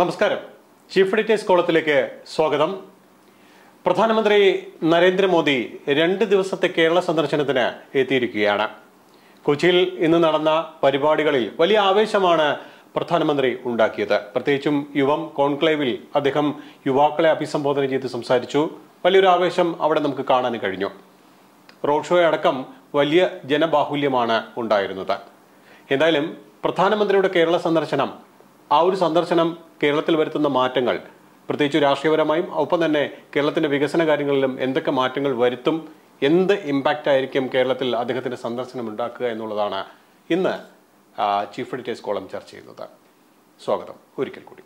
നമസ്കാരം. Chief editors കോളത്തിലേക്ക് സ്വാഗതം. പ്രധാനമന്ത്രി നരേന്ദ്രമോദി 2 ദിവസത്തെ കേരള സന്ദർശനത്തിന് എത്തിയിരിക്കുകയാണ്. കൊച്ചിയിൽ ഇന്ന് നടന്ന പരിപാടികളിൽ വലിയ ആവേശമാണ് പ്രധാനമന്ത്രി ഉണ്ടാക്കിയത്. പ്രത്യേകിച്ചും യുവം കോൺക്ലേവിൽ അദ്ദേഹം യുവാക്കളെ അഭിസംബോധന ചെയ്ത് സംസാരിച്ചു. വലിയൊരു ആവേശം അവിടെ നമുക്ക് കാണാൻ കഴിഞ്ഞു. റോഡ് ഷോ അടക്കം വലിയ ജനബാഹുല്യമാണ് ഉണ്ടായിരുന്നത്. എന്തായാലും പ്രധാനമന്ത്രിയുടെ കേരള സന്ദർശനം, ആ ഒരു സന്ദർശനം കേരളത്തിൽ വരുത്തുന്ന മാറ്റങ്ങൾ, പ്രത്യേകിച്ച് രാഷ്ട്രീയപരമായും ഒപ്പം തന്നെ കേരളത്തിന്റെ വികസന കാര്യങ്ങളിലും എന്തൊക്കെ മാറ്റങ്ങൾ വരുത്തും, എന്ത് ഇമ്പാക്റ്റ് ആയിരിക്കും കേരളത്തിൽ അദ്ദേഹത്തിന്റെ സന്ദർശനം ഉണ്ടാക്കുക എന്നുള്ളതാണ് ഇന്ന് ചീഫ് എഡിറ്റേഴ്സ് കോളം ചർച്ച ചെയ്യുന്നത്. സ്വാഗതം ഒരിക്കൽ കൂടി.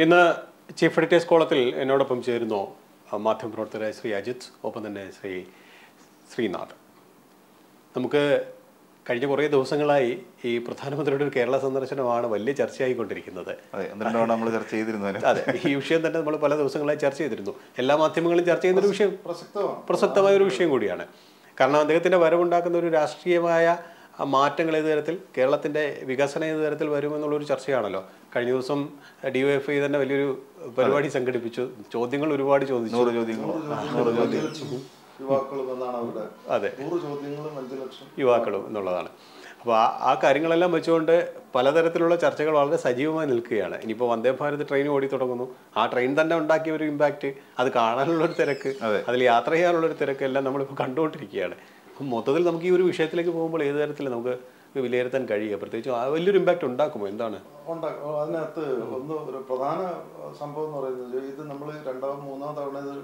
ഇന്ന് ചീഫ് എഡിറ്റേഴ്സ് കോളത്തിൽ എന്നോടൊപ്പം ചേരുന്നു മാധ്യമപ്രവർത്തകരായ ശ്രീ അജിത്, ഒപ്പം തന്നെ ശ്രീ ശ്രീനാഥ്. നമുക്ക് കഴിഞ്ഞ കുറേ ദിവസങ്ങളായി ഈ പ്രധാനമന്ത്രിയുടെ ഒരു കേരള സന്ദർശനമാണ് വലിയ ചർച്ചയായിക്കൊണ്ടിരിക്കുന്നത്. അതെ, ഈ വിഷയം തന്നെ നമ്മൾ പല ദിവസങ്ങളായി ചർച്ച ചെയ്തിരുന്നു. എല്ലാ മാധ്യമങ്ങളും ചർച്ച ചെയ്യുന്നൊരു വിഷയം, പ്രസക്തമായ ഒരു വിഷയം കൂടിയാണ്. കാരണം അദ്ദേഹത്തിന്റെ വരവുണ്ടാക്കുന്ന ഒരു രാഷ്ട്രീയമായ മാറ്റങ്ങൾ ഏത് തരത്തിൽ, കേരളത്തിന്റെ വികസനം ഏത് തരത്തിൽ വരുമെന്നുള്ളൊരു ചർച്ചയാണല്ലോ. കഴിഞ്ഞ ദിവസം DYFI തന്നെ വലിയൊരു പരിപാടി സംഘടിപ്പിച്ചു. ചോദ്യങ്ങൾ ഒരുപാട് ചോദിച്ചു. അതെ, യുവാക്കളും എന്നുള്ളതാണ്. അപ്പോൾ ആ കാര്യങ്ങളെല്ലാം വെച്ചുകൊണ്ട് പലതരത്തിലുള്ള ചർച്ചകൾ വളരെ സജീവമായി നിൽക്കുകയാണ്. ഇനിയിപ്പോൾ വന്ദേ ഭാരത് ട്രെയിൻ ഓടി തുടങ്ങുന്നു. ആ ട്രെയിൻ തന്നെ ഉണ്ടാക്കിയ ഒരു ഇമ്പാക്റ്റ്, അത് കാണാനുള്ളൊരു തിരക്ക്, അതിൽ യാത്ര ചെയ്യാനുള്ളൊരു തിരക്ക് എല്ലാം നമ്മളിപ്പോൾ കണ്ടുകൊണ്ടിരിക്കുകയാണ്. അപ്പം മൊത്തത്തിൽ നമുക്ക് ഈ ഒരു വിഷയത്തിലേക്ക് പോകുമ്പോൾ ഏത് തരത്തിൽ നമുക്ക് വിലയിരുത്താൻ കഴിയുക, പ്രത്യേകിച്ച് വലിയൊരു ഇമ്പാക്റ്റ് ഉണ്ടാക്കുമോ, എന്താണ് അതിനകത്ത് ഒരു പ്രധാന സംഭവം എന്ന് പറയുന്നത്, ഇത് നമ്മൾ 2ാം 3ാം തവണ ഇത്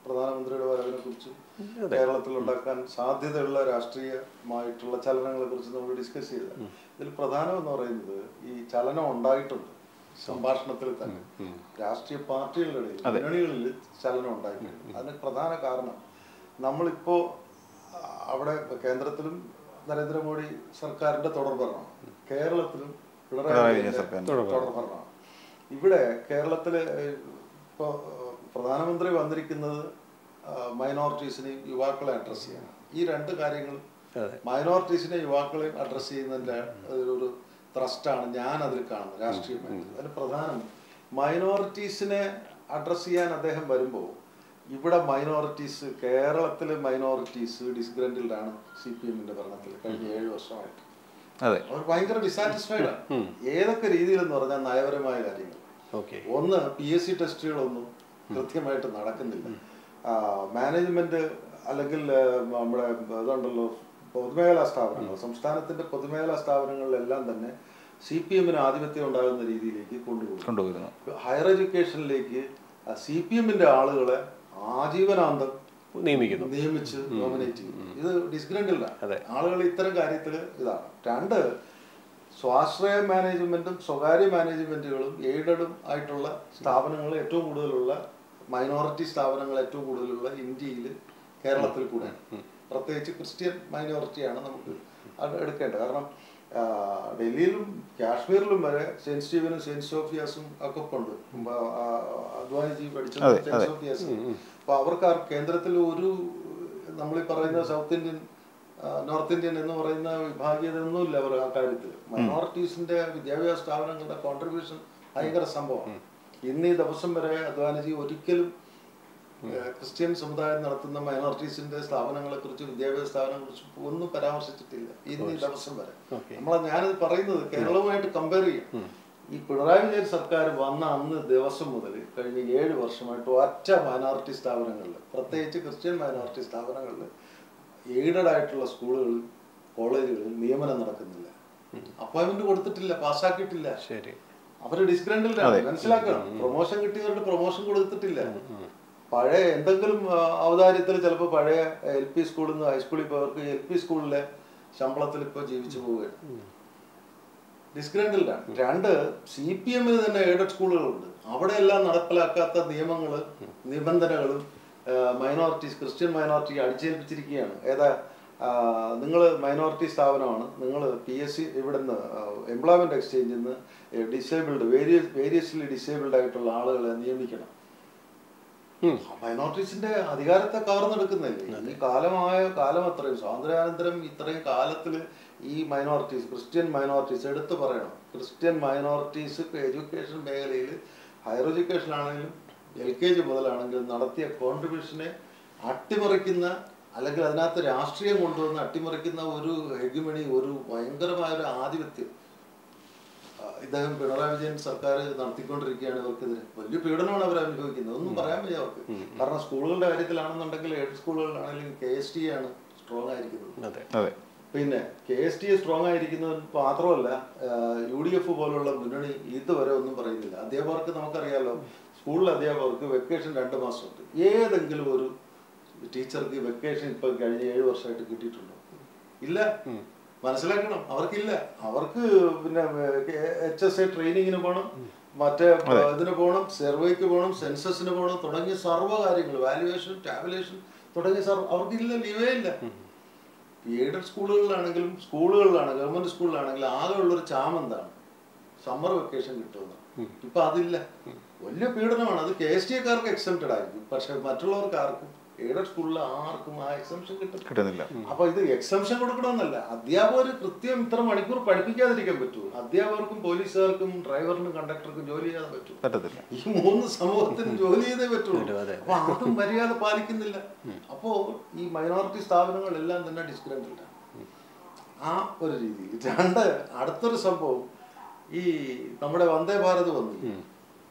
പ്രധാനമന്ത്രിയുടെ വരവിനെ കുറിച്ച് കേരളത്തിൽ ഉണ്ടാക്കാൻ സാധ്യതയുള്ള രാഷ്ട്രീയമായിട്ടുള്ള ചലനങ്ങളെ കുറിച്ച് നമ്മൾ ഡിസ്കസ് ചെയ്ത ഇതിൽ പ്രധാനം എന്ന് പറയുന്നത് ഈ ചലനം ഉണ്ടായിട്ടുണ്ട്. സംഭാഷണത്തിൽ തന്നെ രാഷ്ട്രീയ പാർട്ടികളുടെ ഇടയിൽ, മുന്നണികളിൽ ചലനം ഉണ്ടായിട്ടുണ്ട്. അതിന് പ്രധാന കാരണം നമ്മളിപ്പോ അവിടെ കേന്ദ്രത്തിലും നരേന്ദ്രമോദി സർക്കാരിന്റെ തുടർഭരണം, കേരളത്തിലും പിണറായി തുടർഭരണമാണ്. ഇവിടെ കേരളത്തില് ഇപ്പോ പ്രധാനമന്ത്രി വന്നിരിക്കുന്നത് മൈനോറിറ്റീസിനെയും യുവാക്കളെ അഡ്രസ് ചെയ്യണം. ഈ 2 കാര്യങ്ങൾ, മൈനോറിറ്റീസിനെ യുവാക്കളെയും അഡ്രസ് ചെയ്യുന്നതിന്റെ ഒരു ത്രസ്റ്റാണ് ഞാൻ അതിൽ കാണുന്നത് രാഷ്ട്രീയമായിട്ട്. അതിന് പ്രധാനം മൈനോറിറ്റീസിനെ അഡ്രസ് ചെയ്യാൻ അദ്ദേഹം വരുമ്പോൾ ഇവിടെ മൈനോറിറ്റീസ്, കേരളത്തിലെ മൈനോറിറ്റീസ് ഡിസ്ഗ്രന്റിൽഡാണ് CPM-ന്റെ ഭരണത്തിൽ കഴിഞ്ഞ 7 വർഷമായിട്ട്. അവർ ഭയങ്കര ഡിസാറ്റിസ്ഫൈഡ് ആണ്. ഏതൊക്കെ രീതിയിലെന്ന് പറഞ്ഞാൽ നയപരമായ കാര്യങ്ങൾ. ഒന്ന്, PSC ടെസ്റ്റുകളൊന്നും കൃത്യമായിട്ട് നടക്കുന്നില്ല. മാനേജ്മെന്റ് അല്ലെങ്കിൽ നമ്മുടെ ഇതുണ്ടല്ലോ പൊതുമേഖലാ സ്ഥാപനങ്ങൾ, സംസ്ഥാനത്തിന്റെ പൊതുമേഖലാ സ്ഥാപനങ്ങളിലെല്ലാം തന്നെ CPM-ന് ആധിപത്യം ഉണ്ടാകുന്ന രീതിയിലേക്ക് കൊണ്ടുപോകുന്നു. ഹയർ എഡ്യൂക്കേഷനിലേക്ക് CPM-ന്റെ ആളുകളെ ആജീവനാന്തം നിയമിച്ച് നോമിനേറ്റ് ചെയ്യും. ഇത് ഡിസ്ഗ്രന്റിലാണ്. ആളുകൾ ഇത്തരം കാര്യത്തിൽ ഇതാണ്. 2, സ്വാശ്രയ മാനേജ്മെന്റും സ്വകാര്യ മാനേജ്മെന്റുകളും എയ്ഡഡും ആയിട്ടുള്ള സ്ഥാപനങ്ങൾ ഏറ്റവും കൂടുതലുള്ള, മൈനോറിറ്റി സ്ഥാപനങ്ങൾ ഏറ്റവും കൂടുതലുള്ള ഇന്ത്യയിൽ കേരളത്തിൽ കൂടെയാണ്. പ്രത്യേകിച്ച് ക്രിസ്ത്യൻ മൈനോറിറ്റിയാണ് നമുക്ക് എടുക്കേണ്ടത്. കാരണം ഡൽഹിയിലും കാശ്മീരിലും വരെ സെന്റ് സ്റ്റീവനും സെന്റ് സോഫിയാസും ഒക്കെ ഉണ്ട്. അദ്വാനിജി പഠിച്ചത് സെന്റ് സോഫിയാസ്. അപ്പൊ അവർക്ക് കേന്ദ്രത്തിൽ ഒരു നമ്മളീ പറയുന്ന സൗത്ത് ഇന്ത്യൻ, നോർത്ത് ഇന്ത്യൻ എന്ന് പറയുന്ന വിഭാഗീയത ഒന്നുമില്ല അവർ ആ കാര്യത്തിൽ. മൈനോറിറ്റീസിന്റെ വിദ്യാഭ്യാസ സ്ഥാപനങ്ങളുടെ കോൺട്രിബ്യൂഷൻ ഭയങ്കര സംഭവമാണ്. ഇന്ന് ഈ ദിവസം വരെ അദ്വാനിജി ഒരിക്കലും ക്രിസ്ത്യൻ സമുദായം നടത്തുന്ന മൈനോറിറ്റീസിന്റെ സ്ഥാപനങ്ങളെ കുറിച്ച്, വിദ്യാഭ്യാസ സ്ഥാപനങ്ങളെ കുറിച്ച് ഒന്നും പരാമർശിച്ചിട്ടില്ല ഇന്ന് ഈ ദിവസം വരെ. ഞാനിത് പറയുന്നത് കേരളവുമായിട്ട് കമ്പയർ ചെയ്യും. ഈ പിണറായി വിജയൻ സർക്കാർ വന്ന അന്ന് ദിവസം മുതൽ കഴിഞ്ഞ 7 വർഷമായിട്ട് ഒറ്റ മൈനോറിറ്റി സ്ഥാപനങ്ങളിൽ, പ്രത്യേകിച്ച് ക്രിസ്ത്യൻ മൈനോറിറ്റി സ്ഥാപനങ്ങളിൽ, എയ്ഡഡ് ആയിട്ടുള്ള സ്കൂളുകളിൽ, കോളേജുകളിൽ നിയമനം നടക്കുന്നില്ല. അപ്പോയിന്റ്മെന്റ് കൊടുത്തിട്ടില്ല, പാസ്സാക്കിയിട്ടില്ല. അവര് ഡിസ്ഗ്രന്റിലാണ്, മനസ്സിലാക്കണം. പ്രൊമോഷൻ കിട്ടിയവരുടെ പ്രൊമോഷൻ കൊടുത്തിട്ടില്ല. പഴയ എന്തെങ്കിലും ഔദാര്യത്തിൽ ചിലപ്പോൾ പഴയ LP സ്കൂളിൽ നിന്ന് ഹൈസ്കൂളിൽ പോയവർക്ക് LP സ്കൂളിലെ ശമ്പളത്തിൽ ഇപ്പൊ ജീവിച്ചു പോവുകയാണ്. ഡിസ്ഗ്രന്റിലാണ്. 2, CPM-ന് തന്നെ എയ്ഡഡ് സ്കൂളുകളുണ്ട്. അവിടെയെല്ലാം നടപ്പിലാക്കാത്ത നിയമങ്ങളും നിബന്ധനകളും മൈനോറിറ്റീസ്, ക്രിസ്ത്യൻ മൈനോറിറ്റി അടിച്ചേൽപ്പിച്ചിരിക്കുകയാണ്. നിങ്ങൾ മൈനോറിറ്റി സ്ഥാപനമാണ്, നിങ്ങൾ PSC ഇവിടുന്ന് എംപ്ലോയ്മെന്റ് എക്സ്ചേഞ്ചിൽ നിന്ന് ഡിസേബിൾഡ് വേരിയസ്ലി ഡിസേബിൾഡ് ആയിട്ടുള്ള ആളുകളെ നിയമിക്കണം. മൈനോറിറ്റീസിന്റെ അധികാരത്തെ കവർന്നെടുക്കുന്നില്ലേ ഈ കാലം അത്രയും സ്വാതന്ത്ര്യാനന്തരം ഇത്രയും കാലത്തിൽ ഈ മൈനോറിറ്റീസ്, ക്രിസ്ത്യൻ മൈനോറിറ്റീസ് എടുത്തു പറയണം. ക്രിസ്ത്യൻ മൈനോറിറ്റീസ് എഡ്യൂക്കേഷൻ മേഖലയിൽ ഹയർ എഡ്യൂക്കേഷൻ ആണെങ്കിലും LKG മുതലാണെങ്കിലും നടത്തിയ കോൺട്രിബ്യൂഷനെ അട്ടിമറിക്കുന്ന, അല്ലെങ്കിൽ അതിനകത്ത് രാഷ്ട്രീയം കൊണ്ടുവന്ന് അട്ടിമറിക്കുന്ന ഒരു ഹെഗമണി, ഒരു ഭയങ്കരമായ ഒരു ആധിപത്യം ഇദ്ദേഹം പിണറായി വിജയൻ സർക്കാർ നടത്തിക്കൊണ്ടിരിക്കുകയാണ്. ഇവർക്കെതിരെ വലിയ പീഡനമാണ് അവർ അനുഭവിക്കുന്നത്. ഒന്നും പറയാൻ വയ്യ അവർക്ക്. കാരണം സ്കൂളുകളുടെ കാര്യത്തിലാണെന്നുണ്ടെങ്കിൽ എയ്ഡ് സ്കൂളുകളിലാണെങ്കിലും KST ആണ് സ്ട്രോങ് ആയിരിക്കുന്നത്. പിന്നെ KST സ്ട്രോങ് ആയിരിക്കുന്നത് മാത്രമല്ല, UDF പോലുള്ള മുന്നണി ഇതുവരെ ഒന്നും പറയുന്നില്ല. അധ്യാപകർക്ക് നമുക്കറിയാലോ, സ്കൂളിലെ അധ്യാപകർക്ക് വെക്കേഷൻ 2 മാസമുണ്ട്. ഏതെങ്കിലും ഒരു ടീച്ചർക്ക് വെക്കേഷൻ ഇപ്പൊ കഴിഞ്ഞ 7 വർഷമായിട്ട് കിട്ടിയിട്ടുണ്ടോ? ഇല്ല. മനസ്സിലാക്കണം, അവർക്കില്ല. അവർക്ക് പിന്നെ HSA ട്രെയിനിങ്ങിന് പോകണം, മറ്റേ ഇതിന് പോകണം, സർവേക്ക് പോകണം, സെൻസസിന് പോകണം, തുടങ്ങിയ സർവ്വ കാര്യങ്ങൾ, വാല്യുവേഷൻ, ടാബുലേഷൻ തുടങ്ങിയ അവർക്കില്ല, ലീവേ ഇല്ല. എയ്ഡഡ് സ്കൂളുകളിലാണെങ്കിലും ഗവൺമെന്റ് സ്കൂളിലാണെങ്കിലും ആകെ ഉള്ളൊരു ചാമെന്താണ് സമ്മർ വെക്കേഷൻ കിട്ടുമെന്ന്. ഇപ്പൊ അതില്ല. വലിയ പീഡനമാണ്. അത് KSTക്കാർക്ക് എക്സംപ്റ്റഡ് ആയിരിക്കും, പക്ഷെ മറ്റുള്ളവർക്ക് ആർക്കും, എയ്ഡഡ് സ്കൂളിൽ ആർക്കും ആ എക്സംഷൻ കിട്ടുന്നില്ല. അപ്പൊ ഇത് എക്സംഷൻ കൊടുക്കണമെന്നല്ല, അധ്യാപകർ കൃത്യം ഇത്ര മണിക്കൂർ പഠിപ്പിക്കാതിരിക്കാൻ പറ്റുമോ? അധ്യാപകർക്കും പോലീസുകാർക്കും ഡ്രൈവറിനും കണ്ടക്ടർക്കും ജോലി ചെയ്യാതെ പറ്റുമോ? ഈ 3 സമൂഹത്തിന് ജോലി ചെയ്തേ പറ്റുള്ളൂ. അപ്പൊ അതും മര്യാദ പാലിക്കുന്നില്ല. അപ്പോ ഈ മൈനോറിറ്റി സ്ഥാപനങ്ങളെല്ലാം തന്നെ ഡിസ്ക്രിമിനേറ്റഡ് ആണ് ആ ഒരു രീതിയിൽ. അടുത്തൊരു സംഭവം, ഈ നമ്മുടെ വന്ദേ ഭാരത് വന്നു.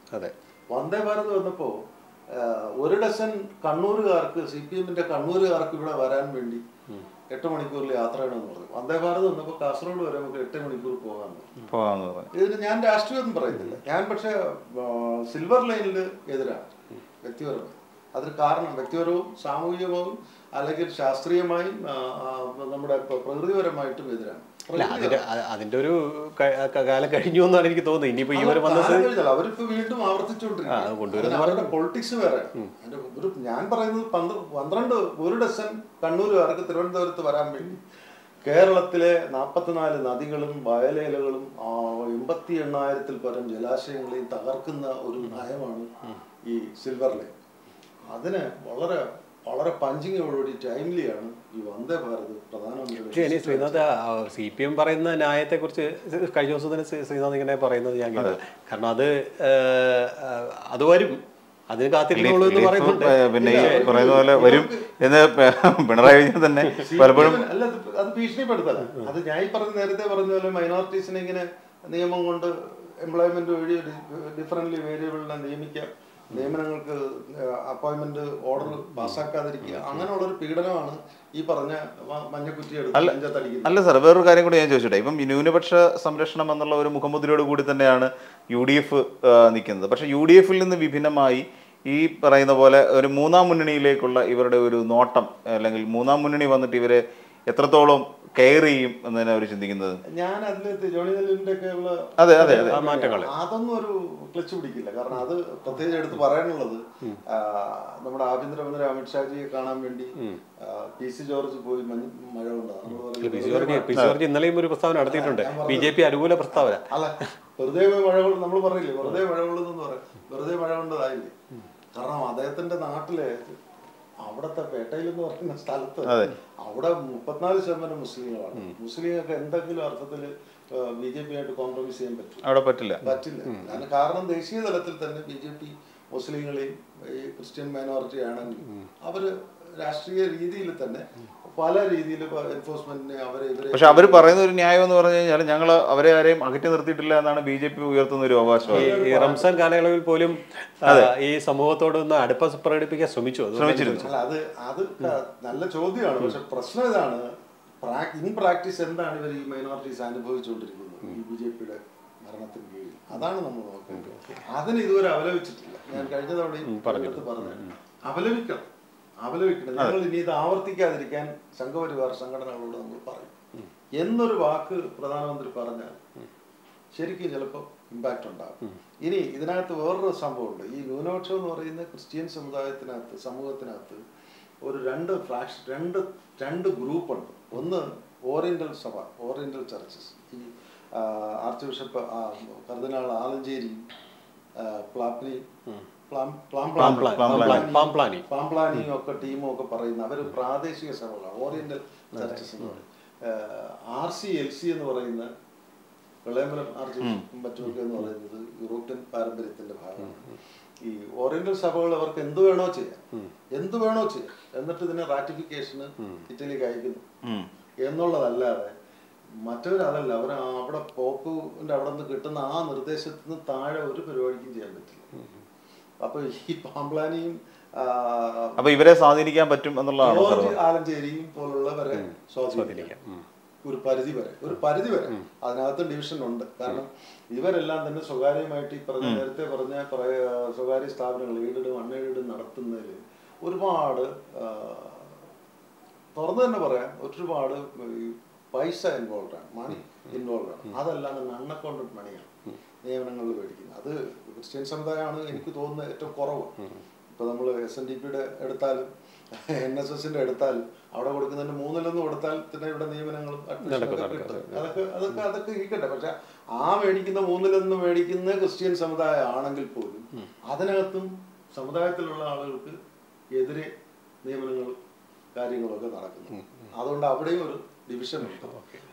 വന്ദേ ഭാരത് വന്നപ്പോ 1 ഡസൻ കണ്ണൂരുകാർക്ക്, CPMന്റെ കണ്ണൂരുകാർക്ക് ഇവിടെ വരാൻ വേണ്ടി 8 മണിക്കൂറിൽ യാത്ര ചെയ്യണമെന്ന് പറഞ്ഞു. വന്ദേ ഭാരത് വന്നപ്പോൾ കാസർഗോഡ് വരെ നമുക്ക് 8 മണിക്കൂർ പോകാമെന്ന് പറഞ്ഞു. ഇതിന് ഞാൻ രാഷ്ട്രീയമൊന്നും പറയുന്നില്ല. ഞാൻ പക്ഷെ സിൽവർ ലൈനിൽ എതിരാണ് വ്യക്തിപരമായി. അതിന് കാരണം വ്യക്തിപരവും സാമൂഹികവും അല്ലെങ്കിൽ ശാസ്ത്രീയമായും നമ്മുടെ പ്രകൃതിപരമായിട്ടും എതിരാണ്. അതിന്റെ ഒരു കാലം കഴിഞ്ഞു എന്നാണ് എനിക്ക് തോന്നുന്നത്. ഇനിയിപ്പോ ഇവർ വന്നത് അവരിപ്പോ വീണ്ടും ആവർത്തിച്ചുകൊണ്ടിരിക്കും. അവരുടെ പൊളിറ്റിക്സ് വേറെ. ഞാൻ പറയുന്നത് 1 ഡസൻ കണ്ണൂരുകാർക്ക് തിരുവനന്തപുരത്ത് വരാൻ വേണ്ടി കേരളത്തിലെ 44 നദികളും വയലേലകളും 88,000-ൽ പരം ജലാശയങ്ങളെയും തകർക്കുന്ന ഒരു നയമാണ് ഈ സിൽവർ ലൈൻ. അതിന് വളരെ വളരെ പഞ്ചിങ്ങോടുകൂടി ടൈംലിയാണ് ഈ വന്ദേ ഭാരത് പ്രധാനമന്ത്രി. ശ്രീനാഥ്, CPM പറയുന്ന ന്യായത്തെ കുറിച്ച് കഴിഞ്ഞ ദിവസം തന്നെ ശ്രീനാഥ് ഇങ്ങനെ പറയുന്നത് ഞാൻ കേട്ടത്. കാരണം അത് വരും, അതിന് കാത്തിരിക്കുന്നുള്ളൂ എന്ന് പറയുന്നുണ്ട്. പിന്നെ ഈ പറയുന്ന പോലെ വരും എന്ന് പിണറായി വിജയൻ തന്നെ പലപ്പോഴും അല്ല, അത് ഭീഷണിപ്പെടുത്തല. അത് ഞാൻ ഈ നേരത്തെ പറഞ്ഞ പോലെ മൈനോറിറ്റീസിനെ ഇങ്ങനെ നിയമം കൊണ്ട് എംപ്ലോയ്മെന്റ് വഴി ഡിഫറൻറ്റ്ലി വേരിയബിളിനെ നിയമിക്കാം, നിയമനങ്ങൾക്ക് അപ്പോയിന്റ്മെന്റ് ഓർഡർ പാസ്സാക്കാതിരിക്കുക, അങ്ങനെയുള്ളൊരു പീഡനമാണ് ഈ പറഞ്ഞ മഞ്ഞക്കുറ്റി എടുത്ത്. അല്ല സാർ, വേറൊരു കാര്യം കൂടി ഞാൻ ചോദിച്ചോട്ടെ. ഇപ്പം ന്യൂനപക്ഷ സംരക്ഷണം എന്നുള്ള ഒരു മുഖമുദ്രയോട് കൂടി തന്നെയാണ് UDF നിൽക്കുന്നത്. പക്ഷെ UDFൽ നിന്ന് വിഭിന്നമായി ഈ പറയുന്ന പോലെ ഒരു 3ാം മുന്നണിയിലേക്കുള്ള ഇവരുടെ ഒരു നോട്ടം, അല്ലെങ്കിൽ 3ാം മുന്നണി വന്നിട്ട് ഇവരെ എത്രത്തോളം കെയർ ചെയ്യും എന്നതിനെ അവർ ചിന്തിക്കുന്നത്. ഞാൻ അതിൽ ജോണി നെല്ലിന്റെ ഒക്കെ ഉള്ള മാറ്റങ്ങൾ അതൊന്നും ഒരു ക്ലച്ച് പിടിക്കില്ല. കാരണം അത് പ്രത്യേകിച്ച് എടുത്ത് പറയാനുള്ളത്, നമ്മുടെ ആഭ്യന്തരമന്ത്രി അമിത്ഷാജിയെ കാണാൻ വേണ്ടി PC ജോർജ് പോയി മഴ കൊണ്ടാണ്. ഇന്നലെയും ഒരു പ്രസ്താവന നടത്തിയിട്ടുണ്ട്, BJP അനുകൂല പ്രസ്താവന. അല്ല, വെറുതെ മഴ കൊണ്ട് നമ്മൾ പറയില്ലേ, വെറുതെ മഴ കൊണ്ടെന്ന് പറയാം, വെറുതെ മഴ കൊണ്ടതായില്ലേ. കാരണം അദ്ദേഹത്തിന്റെ നാട്ടിലെ അവിടത്തെ പേട്ടയിൽ എന്ന് പറയുന്ന സ്ഥലത്ത് അവിടെ 34% മുസ്ലിങ്ങളാണ്. മുസ്ലിങ്ങൾക്ക് എന്തെങ്കിലും അർത്ഥത്തിൽ BJP ആയിട്ട് കോംപ്രമൈസ് ചെയ്യാൻ പറ്റില്ല. കാരണം ദേശീയ തലത്തിൽ തന്നെ BJP മുസ്ലിങ്ങളെയും ഈ ക്രിസ്ത്യൻ മൈനോറിറ്റി ആണെങ്കിൽ അവര് രാഷ്ട്രീയ രീതിയിൽ തന്നെ പല രീതിയിൽ എൻഫോഴ്സ്മെന്റിനെ പക്ഷെ അവർ പറയുന്ന ഒരു ന്യായം എന്ന് പറഞ്ഞു കഴിഞ്ഞാൽ ഞങ്ങൾ അവരെ ആരെയും അകറ്റി നിർത്തിയിട്ടില്ല എന്നാണ് BJP ഉയർത്തുന്ന ഒരു അവകാശം. ഈ റംസാൻ കാലയളവിൽ പോലും ഈ സമൂഹത്തോടൊന്ന് അടുപ്പം പ്രകടിപ്പിക്കാൻ ശ്രമിച്ചിരുന്നു. അത് നല്ല ചോദ്യമാണ്. പക്ഷെ പ്രശ്നം ഇതാണ്, ഇൻ പ്രാക്ടീസ് എന്താണ് ഇവർ ഈ മൈനോറിറ്റീസ് അനുഭവിച്ചുകൊണ്ടിരിക്കുന്നത് ഈ BJPയുടെ ഭരണത്തിന് കീഴിൽ? അതാണ് നമ്മൾ നോക്കുന്നത്. അതിന് ഇതുവരെ അപലപിച്ചിട്ടില്ല. ഞാൻ കഴിഞ്ഞ തവണയും പറഞ്ഞു, അപലപിക്കണം. ഞങ്ങൾ ഇനി ഇത് ആവർത്തിക്കാതിരിക്കാൻ സംഘപരിവാർ സംഘടനകളോട് നമ്മൾ പറയും എന്നൊരു വാക്ക് പ്രധാനമന്ത്രി പറഞ്ഞാൽ ശരിക്കും ചിലപ്പോൾ ഇമ്പാക്റ്റ് ഉണ്ടാകും. ഇനി ഇതിനകത്ത് വേറൊരു സംഭവമുണ്ട്. ഈ ന്യൂനപക്ഷം എന്ന് പറയുന്ന ക്രിസ്ത്യൻ സമൂഹത്തിനകത്ത് ഒരു രണ്ട് ഗ്രൂപ്പുണ്ട്. ഒന്ന് ഓറിയന്റൽ സഭ, ഓറിയന്റൽ ചർച്ചസ്, ഈ ആർച്ച് ബിഷപ്പ് കർദിനാൾ ആലഞ്ചേരിയും പാംപ്ലാനിയും ഒക്കെ ടീമും ഒക്കെ പറയുന്ന അവർ പ്രാദേശിക സഭകളാണ്, ഓറിയന്റൽ ചർച്ചസ് എന്ന് പറയും. RCLC എന്ന് പറയുന്ന വെള്ളയമ്പലം ആർച്ച് ബിഷപ്പും മറ്റുമൊക്കെ എന്ന് പറയുന്നത് യൂറോപ്യൻ പാരമ്പര്യത്തിന്റെ ഭാഗമാണ്. ഈ ഓറിയന്റൽ സഭകൾ അവർക്ക് എന്ത് വേണോ ചെയ്യാം, എന്നിട്ട് ഇതിനെ റാറ്റിഫിക്കേഷന് ഇറ്റലിക്ക് അയക്കുന്നു എന്നുള്ളതല്ലാതെ മറ്റവരതല്ല. അവർ അവിടെ പോപ്പിന്റെ അവിടെ നിന്ന് കിട്ടുന്ന ആ നിർദ്ദേശത്തിന് താഴെ ഒരു പരിപാടിക്കും ചെയ്യാൻ പറ്റില്ല. അപ്പൊ ഈ പാംപ്ലാനിയും ഇവരെ സ്വാധീനിക്കാൻ പറ്റും എന്നുള്ളതാണ്. ആലഞ്ചേരിയും പോലുള്ളവരെ സ്വാധീനിക്കാം ഒരു പരിധി വരെ. അതിനകത്ത് ഡിവിഷൻ ഉണ്ട്. കാരണം ഇവരെല്ലാം തന്നെ സ്വകാര്യമായിട്ട് ഈ പറഞ്ഞ നേരത്തെ പറഞ്ഞ സ്വകാര്യ സ്ഥാപനങ്ങൾ എയ്ഡഡും അൺഎയ്ഡഡും നടത്തുന്നതിൽ ഒരുപാട് തുറന്നു തന്നെ പറയാം, ഒരുപാട് പൈസ ഇൻവോൾവ് ആണ്, മണി ഇൻവോൾവ് ആണ്. അതല്ലാതെ അൺഅക്കൗണ്ടഡ് മണിയാണ് നിയമനങ്ങളിൽ മേടിക്കുന്നത്. അത് ക്രിസ്ത്യൻ സമുദായമാണ് എനിക്ക് തോന്നുന്നത് ഏറ്റവും കുറവ്. ഇപ്പൊ നമ്മൾ SNDPയുടെ എടുത്താലും NSSന്റെ എടുത്താലും അവിടെ കൊടുക്കുന്നതിന് 1/3 കൊടുത്താൽ തന്നെ ഇവിടെ നിയമനങ്ങളും അതൊക്കെ ഇരിക്കട്ടെ. പക്ഷെ ആ മേടിക്കുന്ന 1/3 മേടിക്കുന്ന ക്രിസ്ത്യൻ സമുദായം ആണെങ്കിൽ പോലും അതിനകത്തും സമുദായത്തിലുള്ള ആളുകൾക്ക് എതിരെ നിയമനങ്ങളും കാര്യങ്ങളൊക്കെ നടക്കുന്നു. അതുകൊണ്ട് അവിടെയും ഒരു ഡിവിഷൻ ഉണ്ട്.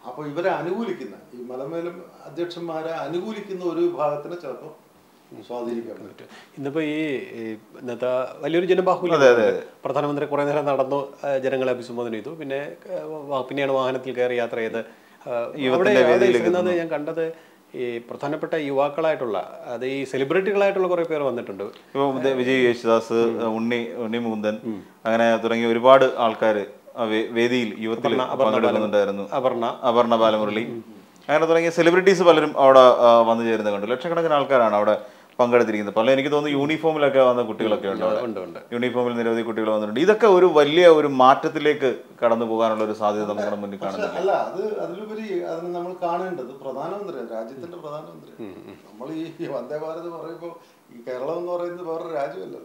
അപ്പൊ ഇവരെ അനുകൂലിക്കുന്ന ഈ മലമേലും അധ്യക്ഷന്മാരെ അനുകൂലിക്കുന്ന ഒരു വിഭാഗത്തിന് ചിലപ്പോൾ സ്വാധീനിക്കാൻ പറ്റും. ഇന്നിപ്പോ ഈ ഇന്നത്തെ വലിയൊരു ജനബാഹുല്യം, പ്രധാനമന്ത്രി കുറെ നേരം നടന്നു ജനങ്ങളെ അഭിസംബോധന ചെയ്തു, പിന്നെയാണ് വാഹനത്തിൽ കയറി യാത്ര ചെയ്ത് ഇരുന്നത്. ഞാൻ കണ്ടത് ഈ പ്രധാനപ്പെട്ട യുവാക്കളായിട്ടുള്ള, അത് ഈ സെലിബ്രിറ്റികളായിട്ടുള്ള കുറെ പേർ വന്നിട്ടുണ്ട്. ഇപ്പൊ വിജയ് യേശുദാസ്, ഉണ്ണി മുകുന്ദൻ, അങ്ങനെ തുടങ്ങിയ ഒരുപാട് ആൾക്കാര് വേദിയിൽ യുവത്തിൽ പങ്കെടുക്കുന്നുണ്ടായിരുന്നു. അപർണ ബാലമുരളി, അങ്ങനെ തുടങ്ങിയ സെലിബ്രിറ്റീസ് പലരും അവിടെ വന്നു ചേരുന്നത് കണ്ടു. ലക്ഷക്കണക്കിന് ആൾക്കാരാണ് അവിടെ പങ്കെടുത്തിരിക്കുന്നത്. പല എനിക്ക് തോന്നുന്നു യൂണിഫോമിലൊക്കെ വന്ന കുട്ടികളൊക്കെ ഉണ്ട്. യൂണിഫോമിൽ നിരവധി കുട്ടികൾ വന്നിട്ടുണ്ട്. ഇതൊക്കെ ഒരു വലിയ ഒരു മാറ്റത്തിലേക്ക് കടന്നു പോകാനുള്ള ഒരു സാധ്യത നമ്മുടെ മുന്നിൽ കാണുന്നില്ല. അല്ല, അതിലുപരി അതിന് നമ്മൾ കാണേണ്ടത് പ്രധാനമന്ത്രിയാണ്, രാജ്യത്തിന്റെ പ്രധാനമന്ത്രി. നമ്മൾ ഈ വന്ദേ ഭാരത് പറയുമ്പോൾ ഈ കേരളം എന്ന് പറയുന്നത് വേറൊരു രാജ്യമല്ല.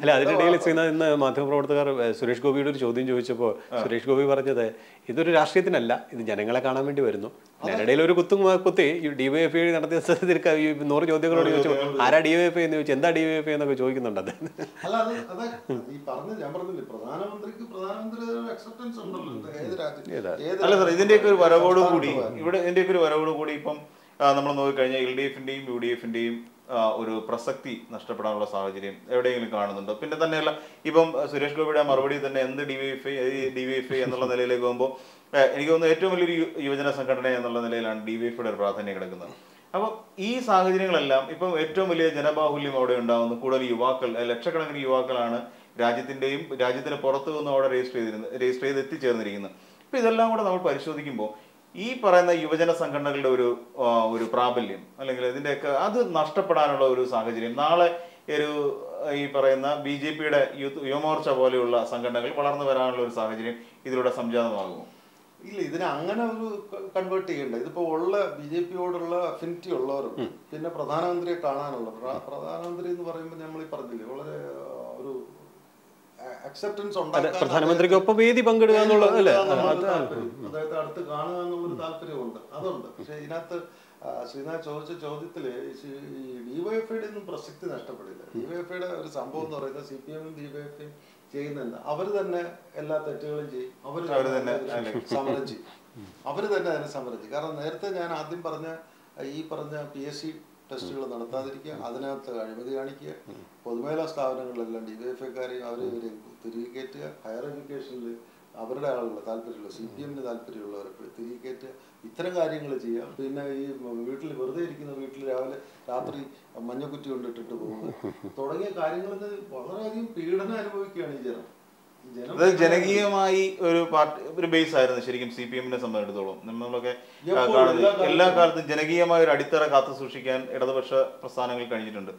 അല്ല, അതിനിടയിൽ ഇന്ന് മാധ്യമപ്രവർത്തകർ സുരേഷ് ഗോപിയുടെ ഒരു ചോദ്യം ചോദിച്ചപ്പോൾ സുരേഷ് ഗോപി പറഞ്ഞത് ഇതൊരു രാഷ്ട്രീയത്തിനല്ല, ഇത് ജനങ്ങളെ കാണാൻ വേണ്ടി വരുന്നു. അതിനിടയിൽ ഒരു കുത്തി DYFI നടത്തിയ 100 ചോദ്യങ്ങളോട് ചോദിച്ചു, ആരാ DYFI എന്ന് ചോദിച്ചു, എന്താ DYFI എന്നൊക്കെ ചോദിക്കുന്നുണ്ട്. അത് അല്ല, ഈ ഞാൻ പറഞ്ഞില്ലേ, പ്രധാനമന്ത്രി അക്സെപ്റ്റൻസ് ഉണ്ടല്ലോ ഏത് രാജ്യത്ത്. അല്ല സാർ, ഇതിന്റെയൊക്കെ ഒരു വരവോടുകൂടി ഇപ്പം നമ്മൾ നോക്കിക്കഴിഞ്ഞാൽ LDFന്റെയും UDFന്റെയും ഒരു പ്രസക്തി നഷ്ടപ്പെടാനുള്ള സാഹചര്യം എവിടെയെങ്കിലും കാണുന്നുണ്ടോ? പിന്നെ തന്നെയല്ല, ഇപ്പം സുരേഷ് ഗോപിയുടെ മറുപടി തന്നെ എന്ത് DYFI എന്നുള്ള നിലയിലേക്ക് പോകുമ്പോൾ എനിക്ക് തോന്നുന്നു ഏറ്റവും വലിയൊരു യുവജന സംഘടന എന്നുള്ള നിലയിലാണ് DYFIയുടെ ഒരു പ്രാധാന്യം കിടക്കുന്നത്. അപ്പോൾ ഈ സാഹചര്യങ്ങളെല്ലാം ഇപ്പം ഏറ്റവും വലിയ ജനബാഹുല്യം അവിടെ ഉണ്ടാകുന്നു. കൂടുതൽ യുവാക്കൾ, ലക്ഷക്കണക്കിന് യുവാക്കളാണ് രാജ്യത്തിന് പുറത്തു നിന്ന് അവിടെ രജിസ്റ്റർ ചെയ്ത് എത്തിച്ചേർന്നിരിക്കുന്നത്. അപ്പോൾ ഇതെല്ലാം കൂടെ നമ്മൾ പരിശോധിക്കുമ്പോൾ ഈ പറയുന്ന യുവജന സംഘടനകളുടെ ഒരു പ്രാബല്യം, അല്ലെങ്കിൽ ഇതിൻ്റെയൊക്കെ അത് നഷ്ടപ്പെടാനുള്ള ഒരു സാഹചര്യം നാളെ ഈ പറയുന്ന BJPയുടെ യുവമോർച്ച പോലെയുള്ള സംഘടനകൾ വളർന്നു വരാനുള്ള ഒരു സാഹചര്യം ഇതിലൂടെ സംജാതമാകുമോ? ഇല്ല, ഇതിനെ അങ്ങനെ ഒരു കൺവേർട്ട് ചെയ്യണ്ട. ഇതിപ്പോ ഉള്ള BJPയോടുള്ള അഫിനിറ്റി ഉള്ളവരും പിന്നെ പ്രധാനമന്ത്രിയെ കാണാനുള്ള പ്രധാനമന്ത്രി എന്ന് പറയുമ്പോൾ നമ്മൾ ഈ പറഞ്ഞില്ലേ, വളരെ ഒരു അക്സെപ്റ്റൻസ് ഉണ്ടാക്കാൻ പ്രധാനമന്ത്രിക്കൊപ്പം വേദി പങ്കിടുക എന്നുള്ളത് അല്ലേ, അദ്ദേഹത്തെ അടുത്ത് കാണുക എന്നുള്ളൊരു താല്പര്യമുണ്ട്, അതുണ്ട്. പക്ഷെ ഇതിനകത്ത് ശ്രീനാഥ് ചോദിച്ച ചോദ്യത്തില് ഈ DYFIയുടെ ഒന്നും പ്രസക്തി നഷ്ടപ്പെടില്ല. DYFIയുടെ ഒരു സംഭവം എന്ന് പറയുന്നത് CPM DYFI ചെയ്യുന്നുണ്ട്. അവര് തന്നെ എല്ലാ തെറ്റുകളും ചെയ്യും, അവര് തന്നെ സമരം ചെയ്യും, അതിനെ സമരം ചെയ്യും. കാരണം നേരത്തെ ഞാൻ ആദ്യം പറഞ്ഞ PSC ടെസ്റ്റുകൾ നടത്താതിരിക്കുക, അതിനകത്ത് അഴിമതി കാണിക്കുക, പൊതുമേഖലാ സ്ഥാപനങ്ങളിലെല്ലാം DYFIക്കാരെയും അവരെ തിരികെ കയറ്റുക, ഹയർ എഡ്യൂക്കേഷനിൽ അവരുടെ ആളുകൾ താല്പര്യമുള്ള CPMന് താല്പര്യമുള്ളവരെ തിരികെ കയറ്റുക, ഇത്തരം കാര്യങ്ങൾ ചെയ്യുക. പിന്നെ ഈ വീട്ടിൽ വെറുതെ ഇരിക്കുന്ന വീട്ടിൽ രാത്രി മഞ്ഞക്കുറ്റി കൊണ്ടിട്ടിട്ട് പോകുന്നത് തുടങ്ങിയ കാര്യങ്ങളിൽ വളരെയധികം പീഡനം അനുഭവിക്കുകയാണ് ഈ ജനം. ജനകീയമായി ഒരു ബേസ് ആയിരുന്നു ശരിക്കും CPMനെ സംബന്ധിച്ചിടത്തോളം. നമ്മളൊക്കെ എല്ലാ കാലത്തും ജനകീയമായ ഒരു അടിത്തറ കാത്തു സൂക്ഷിക്കാൻ ഇടതുപക്ഷ പ്രസ്ഥാനങ്ങൾ കഴിഞ്ഞിട്ടുണ്ട്.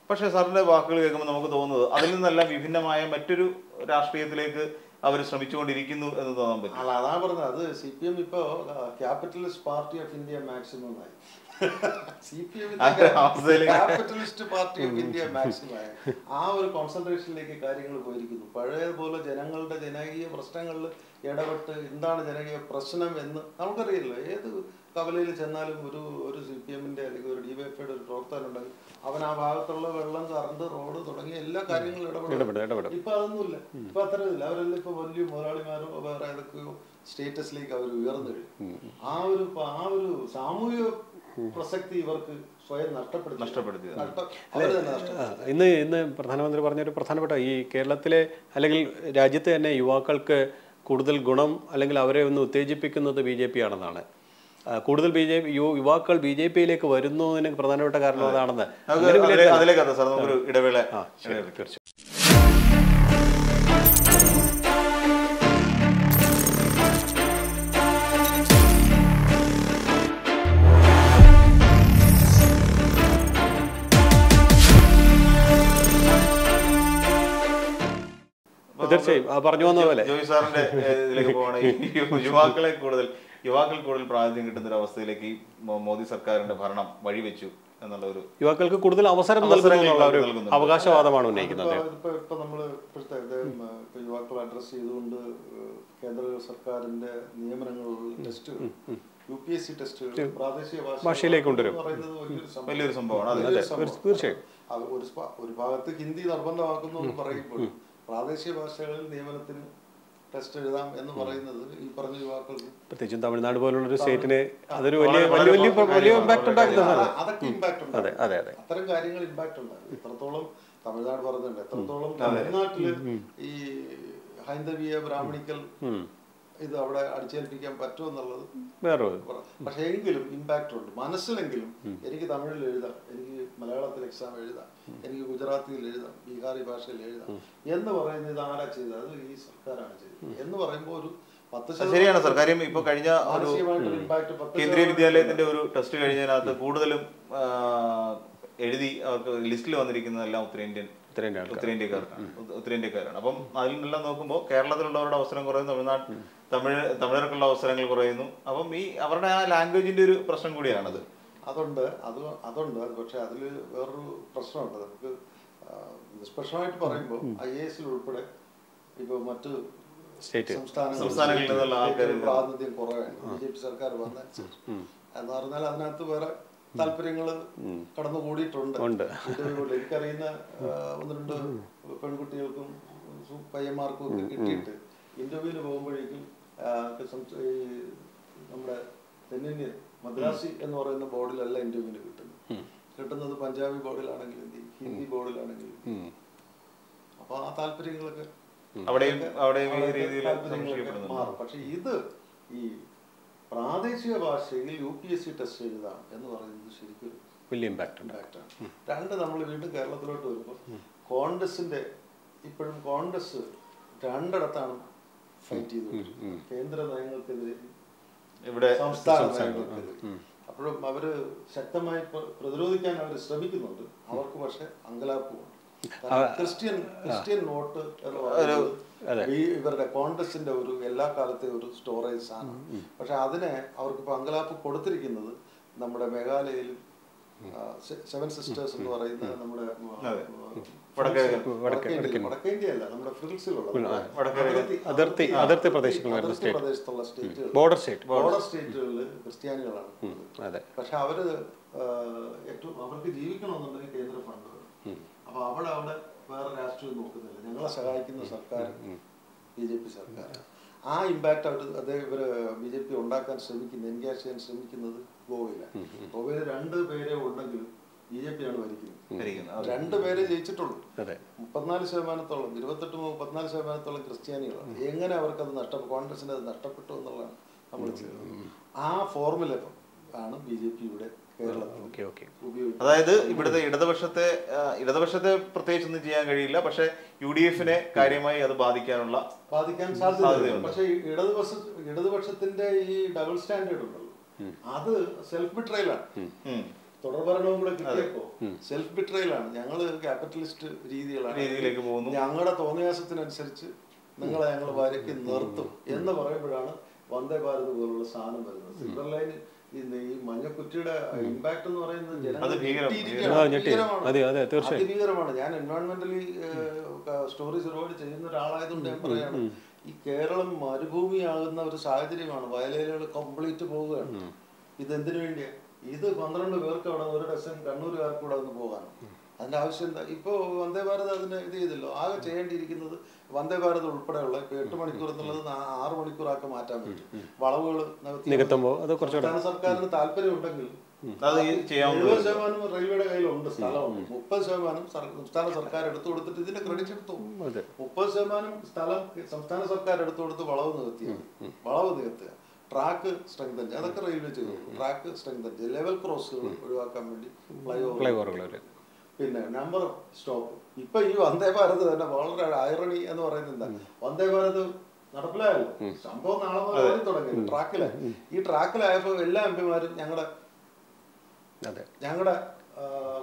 പക്ഷെ സാറിന്റെ വാക്കുകൾ കേൾക്കുമ്പോൾ നമുക്ക് തോന്നുന്നത് അതിൽ നിന്നെല്ലാം വിഭിന്നമായ മറ്റൊരു രാഷ്ട്രീയത്തിലേക്ക് അവർ ശ്രമിച്ചുകൊണ്ടിരിക്കുന്നു എന്ന് തോന്നാൻ പറ്റും. അല്ല, അതാ പറഞ്ഞത്, അത് CPM ഇപ്പോ capitalist party of India maximum ആയി. Capitalist party of India maximum ആ ഒരു കോൺസെൻട്രേഷനിലേക്ക് കാര്യങ്ങൾ പോയിരിക്കുന്നു. പഴയതുപോലെ ജനങ്ങളുടെ ജനകീയ പ്രശ്നങ്ങളിൽ ഇടപെട്ട് എന്താണ് ജനകീയ പ്രശ്നം എന്ന് നമുക്കറിയില്ല. ഏത് കവലയിൽ ചെന്നാലും ഒരു CPM-ന്റെ അല്ലെങ്കിൽ ഒരു DYFIയുടെ ഒരു പ്രവർത്തകനുണ്ടെങ്കിൽ അവൻ ആ ഭാഗത്തുള്ള വെള്ളം, കറണ്ട്, റോഡ് തുടങ്ങിയ എല്ലാ കാര്യങ്ങളും ഇടപെടും. ഇപ്പൊ അതൊന്നുമില്ല. ഇപ്പൊ അത്രയില്ല. അവരെല്ലാം ഇപ്പൊ വലിയ മുതലാളിമാരോ വേറെ ഏതൊക്കെയോ സ്റ്റേറ്റസിലേക്ക് അവർ ഉയർന്നു കഴിഞ്ഞു. ആ ഒരു സാമൂഹിക പ്രസക്തി ഇവർക്ക് സ്വയം നഷ്ടപ്പെടുത്തി. ഇന്ന് പ്രധാനമന്ത്രി പറഞ്ഞൊരു പ്രധാനപ്പെട്ട ഈ കേരളത്തിലെ അല്ലെങ്കിൽ രാജ്യത്തെ തന്നെ യുവാക്കൾക്ക് കൂടുതൽ ഗുണം അല്ലെങ്കിൽ അവരെ ഒന്ന് ഉത്തേജിപ്പിക്കുന്നത് BJP ആണെന്നാണ്. കൂടുതൽ യുവാക്കൾ BJP-യിലേക്ക് വരുന്നതിന് പ്രധാനപ്പെട്ട കാരണം അതാണെന്ന്. ഇടവേള. തീർച്ചയായും. തീർച്ചയായും പറഞ്ഞു വന്ന പോലെ ജോയ് സാറിന്റെ ഇതിലേക്ക് പോകണമെങ്കിൽ യുവാക്കൾ കൂടുതൽ പ്രാതിനിധ്യം കിട്ടുന്ന ഒരു അവസ്ഥയിലേക്ക് മോദി സർക്കാരിന്റെ ഭരണം വഴിവെച്ചു എന്നുള്ള ഒരു യുവാക്കൾക്ക് കൂടുതൽ അവസരം നൽകുന്നുള്ള ഒരു അവകാശവാദമാണ് ഉന്നയിക്കുന്നത്. ഇപ്പൊ നമ്മള് ഇപ്പോഴത്തെ യുവാക്കൾ അഡ്രസ് ചെയ്തുകൊണ്ട് കേന്ദ്ര സർക്കാരിന്റെ നിയമനങ്ങളുള്ള ടെസ്റ്റുകൾ, UPSC ടെസ്റ്റുകൾ പ്രാദേശിക ഭാഷയിലേക്ക് കൊണ്ടുവരും. വലിയൊരു സംഭവമാണ്. തീർച്ചയായും ഒരു ഭാഗത്ത് ഹിന്ദി നിർബന്ധമാക്കുന്നു പറയുമ്പോൾ പ്രാദേശിക ഭാഷകളിൽ നിയമനത്തിന് ടെസ്റ്റ് എഴുതാം എന്ന് പറയുന്നത് ഈ പറഞ്ഞ യുവാക്കൾക്ക്, പ്രത്യേകിച്ചും തമിഴ്നാട് പോലുള്ള ഒരു സ്റ്റേറ്റിന് അതൊരു വലിയ ഇമ്പാക്ട് ഉണ്ടാക്കുന്നതാണ്. അതൊക്കെ ഇമ്പാക്ട് ഉണ്ടാകും. അത്തരം കാര്യങ്ങൾ ഇമ്പാക്ട് ഉണ്ടാകും. എത്രത്തോളം തമിഴ്നാട് പറഞ്ഞിട്ടുണ്ട്, എത്രത്തോളം തമിഴ്നാട്ടില് ഈ ഹൈന്ദവീയ ബ്രാഹ്മണിക്കൽ ഇത് അവിടെ അടിച്ചേൽപ്പിക്കാൻ പറ്റുമെന്നുള്ളത് വേറെ. പക്ഷെ എങ്കിലും ഇമ്പാക്ട് ഉണ്ട്. മനസ്സിലെങ്കിലും എനിക്ക് തമിഴിൽ എഴുതാം, എനിക്ക് മലയാളത്തിൽ എക്സാം എഴുതാം, എനിക്ക് ഗുജറാത്തിയിൽ എഴുതാം, ബീഹാറി ഭാഷയിൽ എഴുതാം എന്ന് പറയുന്നത് ഇത് ആരാ ചെയ്തത്? അത് ഈ സർക്കാരാണ് ചെയ്തത് എന്ന് പറയുമ്പോൾ ഒരു 10%. ശരിയാണ് സർ. കാര്യം ഇപ്പൊ കഴിഞ്ഞ കേന്ദ്രീയ വിദ്യാലയത്തിന്റെ ഒരു ടെസ്റ്റ് കഴിഞ്ഞതിനകത്ത് കൂടുതലും എഴുതി അവർക്ക് ലിസ്റ്റിൽ വന്നിരിക്കുന്നതെല്ലാം ഉത്തരേന്ത്യക്കാരാണ്. അപ്പം അതിൽ നിന്നെല്ലാം നോക്കുമ്പോൾ കേരളത്തിലുള്ളവരുടെ അവസരം കുറയുന്നു, തമിഴർക്കുള്ള അവസരങ്ങൾ കുറയുന്നു. അപ്പം ഈ അവരുടെ ആ ലാംഗ്വേജിന്റെ ഒരു പ്രശ്നം കൂടിയാണത്. അതുണ്ട്. പക്ഷെ അതിൽ വേറൊരു പ്രശ്നമുണ്ട്. നമുക്ക് നിഷ്പക്ഷമായിട്ട് പറയുമ്പോൾ IAS ഉൾപ്പെടെ ഇപ്പൊ മറ്റ് സംസ്ഥാനങ്ങളിൽ നിന്നുള്ള ആൾക്കാർ പ്രാതിനിധ്യം കുറവാണ് BJP സർക്കാർ വന്നനുസരിച്ച്. എന്ന് പറഞ്ഞാൽ അതിനകത്ത് വേറെ താല്പര്യങ്ങൾ കടന്നുകൂടിയിട്ടുണ്ട്. എനിക്കറിയുന്ന 1-2 പെൺകുട്ടികൾക്കും പയ്യന്മാർക്കും ഒക്കെ കിട്ടിയിട്ട് ഇന്റർവ്യൂവിന് പോകുമ്പോഴേക്കും നമ്മുടെ തെന്നിന്ത്യൻ മദ്രാസി എന്ന് പറയുന്ന ബോർഡിലല്ല ഇന്റർവ്യൂവിന് കിട്ടുന്നത് പഞ്ചാബി ബോർഡിലാണെങ്കിലും ഹിന്ദി ബോർഡിലാണെങ്കിലും. അപ്പൊ ആ താല്പര്യങ്ങളൊക്കെ മാറും. പക്ഷെ ഇത് ഈ പ്രാദേശിക ഭാഷയിൽ UPSC ടെസ്റ്റ് എഴുതാം എന്ന് പറയുന്നത് ശരിക്കും വലിയ ഇമ്പാക്റ്റാണ്. 2, നമ്മൾ വീണ്ടും കേരളത്തിലോട്ട് വരുമ്പോൾ കോൺഗ്രസിന്റെ ഇപ്പോഴും കോൺഗ്രസ് 2 ഫൈറ്റ് ചെയ്തു. കേന്ദ്ര നയങ്ങൾക്കെതിരെ, സംസ്ഥാന നയങ്ങൾക്കെതിരെ. അപ്പോഴും അവര് ശക്തമായി പ്രതിരോധിക്കാൻ അവർ ശ്രമിക്കുന്നുണ്ട്. അവർക്ക് പക്ഷെ അങ്കലാപ്പുണ്ട്. ക്രിസ്ത്യൻ വോട്ട് എന്ന് പറയുന്നത് ഇവരുടെ കോൺഗ്രസിന്റെ ഒരു എല്ലാ കാലത്തെ ഒരു സ്റ്റോറേജ് സാധനം. പക്ഷെ അതിനെ അവർക്കിപ്പോ അങ്കലാപ്പ് കൊടുത്തിരിക്കുന്നത് നമ്മുടെ മേഘാലയയിലും 7 സിസ്റ്റേഴ്സ് എന്ന് പറയുന്ന നമ്മുടെ വടക്കേ ഇന്ത്യയല്ല, നമ്മുടെ ഫിൽസിലുള്ള അതിർത്തി പ്രദേശത്തുള്ള സ്റ്റേറ്റുകൾ, ബോർഡർ സ്റ്റേറ്റുകളിൽ ക്രിസ്ത്യാനികളാണ്. പക്ഷെ അവര് ഏറ്റവും അവർക്ക് ജീവിക്കണമെന്നുണ്ടെങ്കിൽ കേന്ദ്ര ഫണ്ട്. അപ്പൊ അവിടെ വേറെ രാഷ്ട്രീയം നോക്കുന്നില്ല. ഞങ്ങളെ സഹായിക്കുന്ന സർക്കാർ BJP സർക്കാർ. ആ ഇമ്പാക്ട് ഇവര് BJP ഉണ്ടാക്കാൻ എൻഗേജ് ചെയ്യാൻ ശ്രമിക്കുന്നത് ഗോവയിലാണ്. ഗോവയിൽ 2 പേരെ ഉണ്ടെങ്കിലും BJP ആണ് ഭരിക്കുന്നത്. 2 പേരെ ജയിച്ചിട്ടുള്ളൂ. 34%, 28-34% ക്രിസ്ത്യാനികളാണ്. എങ്ങനെ അവർക്കത് കോൺഗ്രസിന് അത് നഷ്ടപ്പെട്ടു എന്നുള്ളതാണ് നമ്മൾ ചെയ്യുന്നത്. ആ ഫോർമുല ആണ് BJP-യുടെ അതായത് ഇവിടുത്തെ ഇടതുപക്ഷത്തെ പ്രത്യേകിച്ച് ഒന്നും ചെയ്യാൻ കഴിയില്ല. പക്ഷെ UDF-നെ കാര്യമായി അത് ബാധിക്കാൻ സാധ്യതയുണ്ട്. പക്ഷെ ഇടതുപക്ഷത്തിന്റെ ഈ ഡബിൾ സ്റ്റാൻഡേർഡ് ഉണ്ടല്ലോ, അത് സെൽഫ് ബിട്രയലാണ്. തുടർഭരണവും കൂടെ കിട്ടിയപ്പോ സെൽഫ് ബിട്രയലാണ്. ഞങ്ങള് ക്യാപിറ്റലിസ്റ്റ് രീതിയിലേക്ക് പോകുന്നു, ഞങ്ങളുടെ തോന്നിയാസത്തിനനുസരിച്ച് നിങ്ങളെ ഞങ്ങൾ വരയ്ക്ക് നിർത്തും എന്ന് പറയുമ്പോഴാണ് വന്ദേ ഭാരത് പോലുള്ള സാധനം വരുന്നത്. സിൽവർ ലൈൻ ഈ മഞ്ഞക്കുറ്റിയുടെ ഇമ്പാക്ട് എന്ന് പറയുന്നത് അതിഭീകരമാണ്. ഞാൻ എൻവയോൺമെന്റലി സ്റ്റോറീസ് ഒരുപാട് ചെയ്യുന്ന ഒരാളായതുകൊണ്ട് ഞാൻ പറയാണ്, ഈ കേരളം മരുഭൂമിയാകുന്ന ഒരു സാഹചര്യമാണ്. വയലേലകൾ കംപ്ലീറ്റ് പോവുകയാണ്. ഇതെന്തിനു വേണ്ടിയാ? ഇത് 12 പേർക്ക് അവിടെ, ഒരു ഡസൻ കണ്ണൂരുകാർക്ക് കൂടെ ഒന്ന് പോകാൻ. അതിന്റെ ആവശ്യം എന്താ? ഇപ്പൊ വന്ദേ ഭാരത് അതിന് ഇത് ചെയ്തല്ലോ. ആകെ ചെയ്യേണ്ടിയിരിക്കുന്നത് വന്ദേ ഭാരത് ഉൾപ്പെടെയുള്ള ഇപ്പൊ 8 മണിക്കൂർ എന്നുള്ളത് 6 മണിക്കൂറാക്കി മാറ്റാൻ പറ്റും. വളവുകൾ സംസ്ഥാന സർക്കാരിന് താല്പര്യം ഉണ്ടെങ്കിൽ 70% റെയിൽവേയുടെ കയ്യിലുണ്ട്, സ്ഥലമുണ്ട്. 30% സംസ്ഥാന സർക്കാർ എടുത്തു കൊടുത്തിട്ട് ഇതിന്റെ ക്രെഡിറ്റ് എടുത്തു. 30% സ്ഥലം സംസ്ഥാന സർക്കാർ എടുത്തു കൊടുത്ത് വളവ് നികത്തുക, ട്രാക്ക് സ്ട്രെങ്തൻ, അതൊക്കെ റെയിൽവേ ചെയ്തു. ട്രാക്ക് സ്ട്രെങ്തൻ, ലെവൽ ക്രോസുകൾ ഒഴിവാക്കാൻ വേണ്ടി ഫ്ലൈഓവർ, പിന്നെ നമ്പർ ഓഫ് സ്റ്റോപ്പ്. ഇപ്പൊ ഈ വന്ദേ ഭാരത് തന്നെ വളരെ ഐറണി എന്ന് പറയുന്നത് എന്താ, വന്ദേ ഭാരത് നടപ്പിലായല്ലോ, സംഭവം നാളെ മുതൽ തുടങ്ങി ട്രാക്കിലായി. ഈ ട്രാക്കിലായപ്പോ എല്ലാ എംപിമാരും ഞങ്ങളുടെ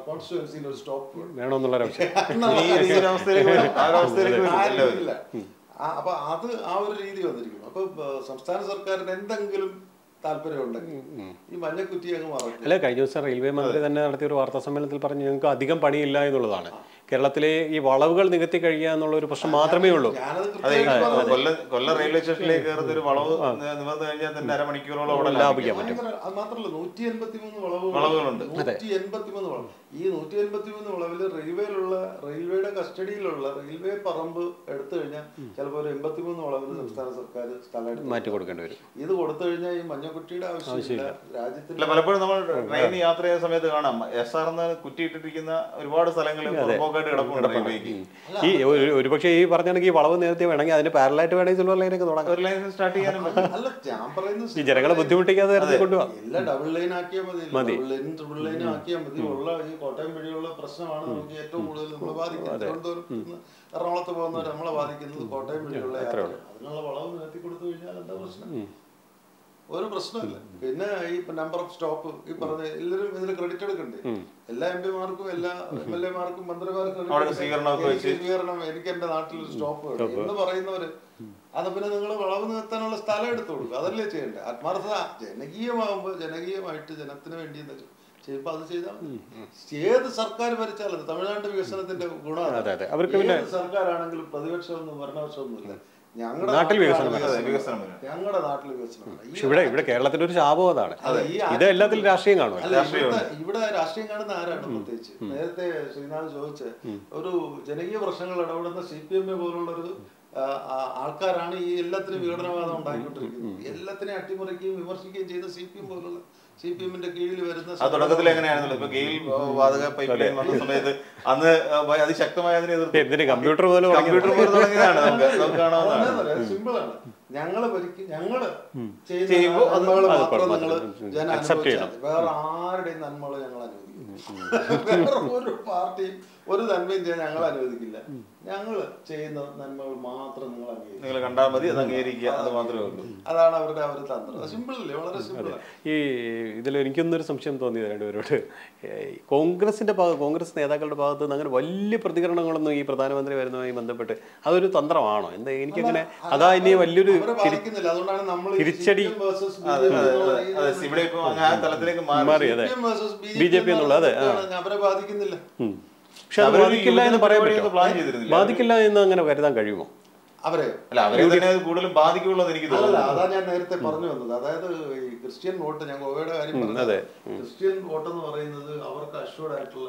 കോൺസ്റ്റിറ്റ്യുവൻസിയിൽ ഒരു സ്റ്റോപ്പ് വേണമെന്നുള്ള അപ്പൊ അത് ആ ഒരു രീതി വന്നിരിക്കുന്നു. അപ്പൊ സംസ്ഥാന സർക്കാരിന് എന്തെങ്കിലും താല്പര്യം ഉണ്ടെങ്കിൽ ഈ മഞ്ഞക്കുറ്റി അങ്ങ് മറക്കും. അല്ല, കഴിഞ്ഞ ദിവസം റെയിൽവേ മന്ത്രി തന്നെ നടത്തിയ ഒരു വാർത്താ സമ്മേളനത്തിൽ പറഞ്ഞു ഞങ്ങൾക്ക് അധികം പണിയില്ല എന്നുള്ളതാണ്. കേരളത്തിലെ ഈ വളവുകൾ നികത്തി കഴിയുക എന്നുള്ള ഒരു പ്രശ്നം മാത്രമേ ഉള്ളൂ. കൊല്ലം റെയിൽവേ സ്റ്റേഷനിലേക്ക് കയറുന്ന ഒരു വളവ് നിവർന്നു കഴിഞ്ഞാൽ തന്നെ അരമണിക്കൂറോളം അവിടെ ലാഭിക്കാൻ പറ്റും. അത് മാത്രമല്ല 183 വളവുകളുണ്ട്. 183 വളവ്. ഈ 183 വളവിൽ റെയിൽവേയുടെ കസ്റ്റഡിയിലുള്ള റെയിൽവേ പറമ്പ് എടുത്തു കഴിഞ്ഞാൽ ചിലപ്പോൾ ഒരു 83 വളവിൽ സംസ്ഥാന സർക്കാർ സ്ഥലം മാറ്റി കൊടുക്കേണ്ടി വരും. ഇത് കൊടുത്തു കഴിഞ്ഞാൽ ഈ മഞ്ഞക്കുറ്റിയുടെ ആവശ്യമില്ല. രാജ്യത്തിൽ പലപ്പോഴും നമ്മൾ ട്രെയിൻ യാത്ര ചെയ്യുന്ന സമയത്ത് കാണാം SR കുറ്റിയിട്ടിരിക്കുന്ന ഒരുപാട് സ്ഥലങ്ങളിൽ ഈ ഒരുപക്ഷെ ഈ പറഞ്ഞാണെങ്കിൽ ഈ വളവ് നേരത്തെ വേണമെങ്കിൽ അതിന് പാരലായിട്ട് വേണമെങ്കിൽ സിൽവർ ലൈനൊക്കെ തുടങ്ങാം. സ്റ്റാർട്ട് ചെയ്യാനും അല്ല, ഞാൻ പറയുന്നത് ഈ ജനങ്ങളെ ബുദ്ധിമുട്ടിക്കാതെ കൊണ്ടുപോകാം. എല്ലാം ഡബിൾ ലൈൻ ആക്കിയാൽ മതി, ട്രിപ്പിൾ ലൈൻ ആക്കിയാൽ മതി. ഉള്ള ഈ കോട്ടയം വഴിയുള്ള പ്രശ്നമാണ് നമുക്ക് ഏറ്റവും കൂടുതൽ നമ്മളെ ബാധിക്കുന്നത്. തിരുവനന്തപുരത്ത് എറണാകുളത്ത് പോകുന്നവർ നമ്മളെ ബാധിക്കുന്നത് കോട്ടയം വഴിയുള്ള യാത്ര. അതിനുള്ള വളവ് നികത്തി കൊടുത്തു കഴിഞ്ഞാൽ എന്താ പ്രശ്നം? ഒരു പ്രശ്നമില്ല. പിന്നെ ഈ നമ്പർ ഓഫ് സ്റ്റോപ്പ് ഈ പറഞ്ഞ എല്ലാവരും ഇതിന് ക്രെഡിറ്റ് എടുക്കണ്ടേ? എല്ലാ എംപിമാർക്കും എല്ലാ MLA-മാർക്കും മന്ത്രിമാർക്കും സ്വീകരണം, എനിക്ക് എന്റെ നാട്ടിൽ ഒരു സ്റ്റോപ്പ് എന്ന് പറയുന്നവര് അത് പിന്നെ നിങ്ങൾ വളവ് നികത്താനുള്ള സ്ഥലം എടുത്തു കൊടുക്കും. അതല്ലേ ചെയ്യണ്ടേ? ആത്മാർത്ഥത ജനകീയമാകുമ്പോൾ ജനകീയമായിട്ട് ജനത്തിന് വേണ്ടി ചെയ്യുമ്പോ അത് ചെയ്താൽ ഏത് സർക്കാർ ഭരിച്ചാലും തമിഴ്നാട് വികസനത്തിന്റെ ഗുണമാണ്. ഏത് സർക്കാരാണെങ്കിലും പ്രതിപക്ഷമൊന്നും ഭരണപക്ഷമൊന്നുമില്ല. ഞങ്ങളുടെ നാട്ടിൽ വികസനം. ഇവിടെ കേരളത്തിന്റെ ഒരു ശാപം അതാണ്. ഇത് എല്ലാത്തിലും രാഷ്ട്രീയം കാണും. ഇവിടെ രാഷ്ട്രീയം കാണുന്ന ആരാണ്? പ്രത്യേകിച്ച് നേരത്തെ ശ്രീനാഥ് ചോദിച്ച ഒരു ജനകീയ പ്രശ്നങ്ങൾ ഇടപെടുന്ന CPM പോലുള്ള ഒരു ആൾക്കാരാണ് ഈ എല്ലാത്തിനും വിഘടനവാദം ഉണ്ടാക്കിക്കൊണ്ടിരിക്കുന്നത്. എല്ലാത്തിനെയും അട്ടിമറിക്കുകയും വിമർശിക്കുകയും ചെയ്ത CPM-ന്റെ കീഴിൽ വരുന്ന തുടക്കത്തിൽ എങ്ങനെയാണല്ലോ ഇപ്പൊ ഗെയിൽ വാതക പൈപ്പ് ലൈൻ വന്ന സമയത്ത് അന്ന് അതിശക്തമായ കമ്പ്യൂട്ടർ പോലെ തുടങ്ങിയതാണ്. നമുക്ക് കാണാവുന്നതാണ്. സിമ്പിളാണ്. ഞങ്ങള് ചെയ്യുമ്പോൾ മാത്രം നിങ്ങള് ജനം അനുഭവിച്ചാൽ വേറെ ആരുടെയും നന്മകള് ഞങ്ങൾ അനുവദിക്കും. വേറെ ഒരു പാർട്ടിയും ഒരു നന്മയും ചെയ്യാൻ ഞങ്ങൾ അനുവദിക്കില്ല. ഞങ്ങൾ ചെയ്യുന്ന നന്മകൾ മാത്രം നിങ്ങൾ കണ്ടാൽ മതി, അത് അംഗീകരിക്കുക, അത് മാത്രമേ ഉള്ളൂ. അതാണ് അവരുടെ ആ ഒരു തന്ത്രം. സിമ്പിൾ അല്ലേ? വളരെ സിമ്പിൾ. ഈ ഇതിൽ എനിക്കൊന്നൊരു സംശയം തോന്നിയത് രണ്ടുപേരോട്, കോൺഗ്രസ് നേതാക്കളുടെ ഭാഗത്ത് നിന്ന് അങ്ങനെ വലിയ പ്രതികരണങ്ങളൊന്നും ഈ പ്രധാനമന്ത്രി വരുന്നതുമായി ബന്ധപ്പെട്ട് അതൊരു തന്ത്രമാണോ? എന്താ എനിക്കങ്ങനെ അതാ ഇനി വലിയൊരു തിരിച്ചടി മാറി. അതെ, BJP എന്നുള്ളത് അവരെ ബാധിക്കുന്നില്ല. പക്ഷെ അത് ബാധിക്കില്ല എന്ന് പറയാൻ പറ്റുമോ? ബാധിക്കില്ല എന്ന് അങ്ങനെ കരുതാൻ കഴിയുമോ? കൂടുതലും ബാധിക്കുള്ളൂ എനിക്ക് തോന്നുന്നു. അതാ ഞാൻ നേരത്തെ പറഞ്ഞു വന്നത്. അതായത് ഈ ക്രിസ്ത്യൻ വോട്ട്, ഞാൻ ഗോവയുടെ കാര്യം പറഞ്ഞത്, ക്രിസ്ത്യൻ വോട്ട് എന്ന് പറയുന്നത് അവർക്ക് അഷ്വർഡ് ആയിട്ടുള്ള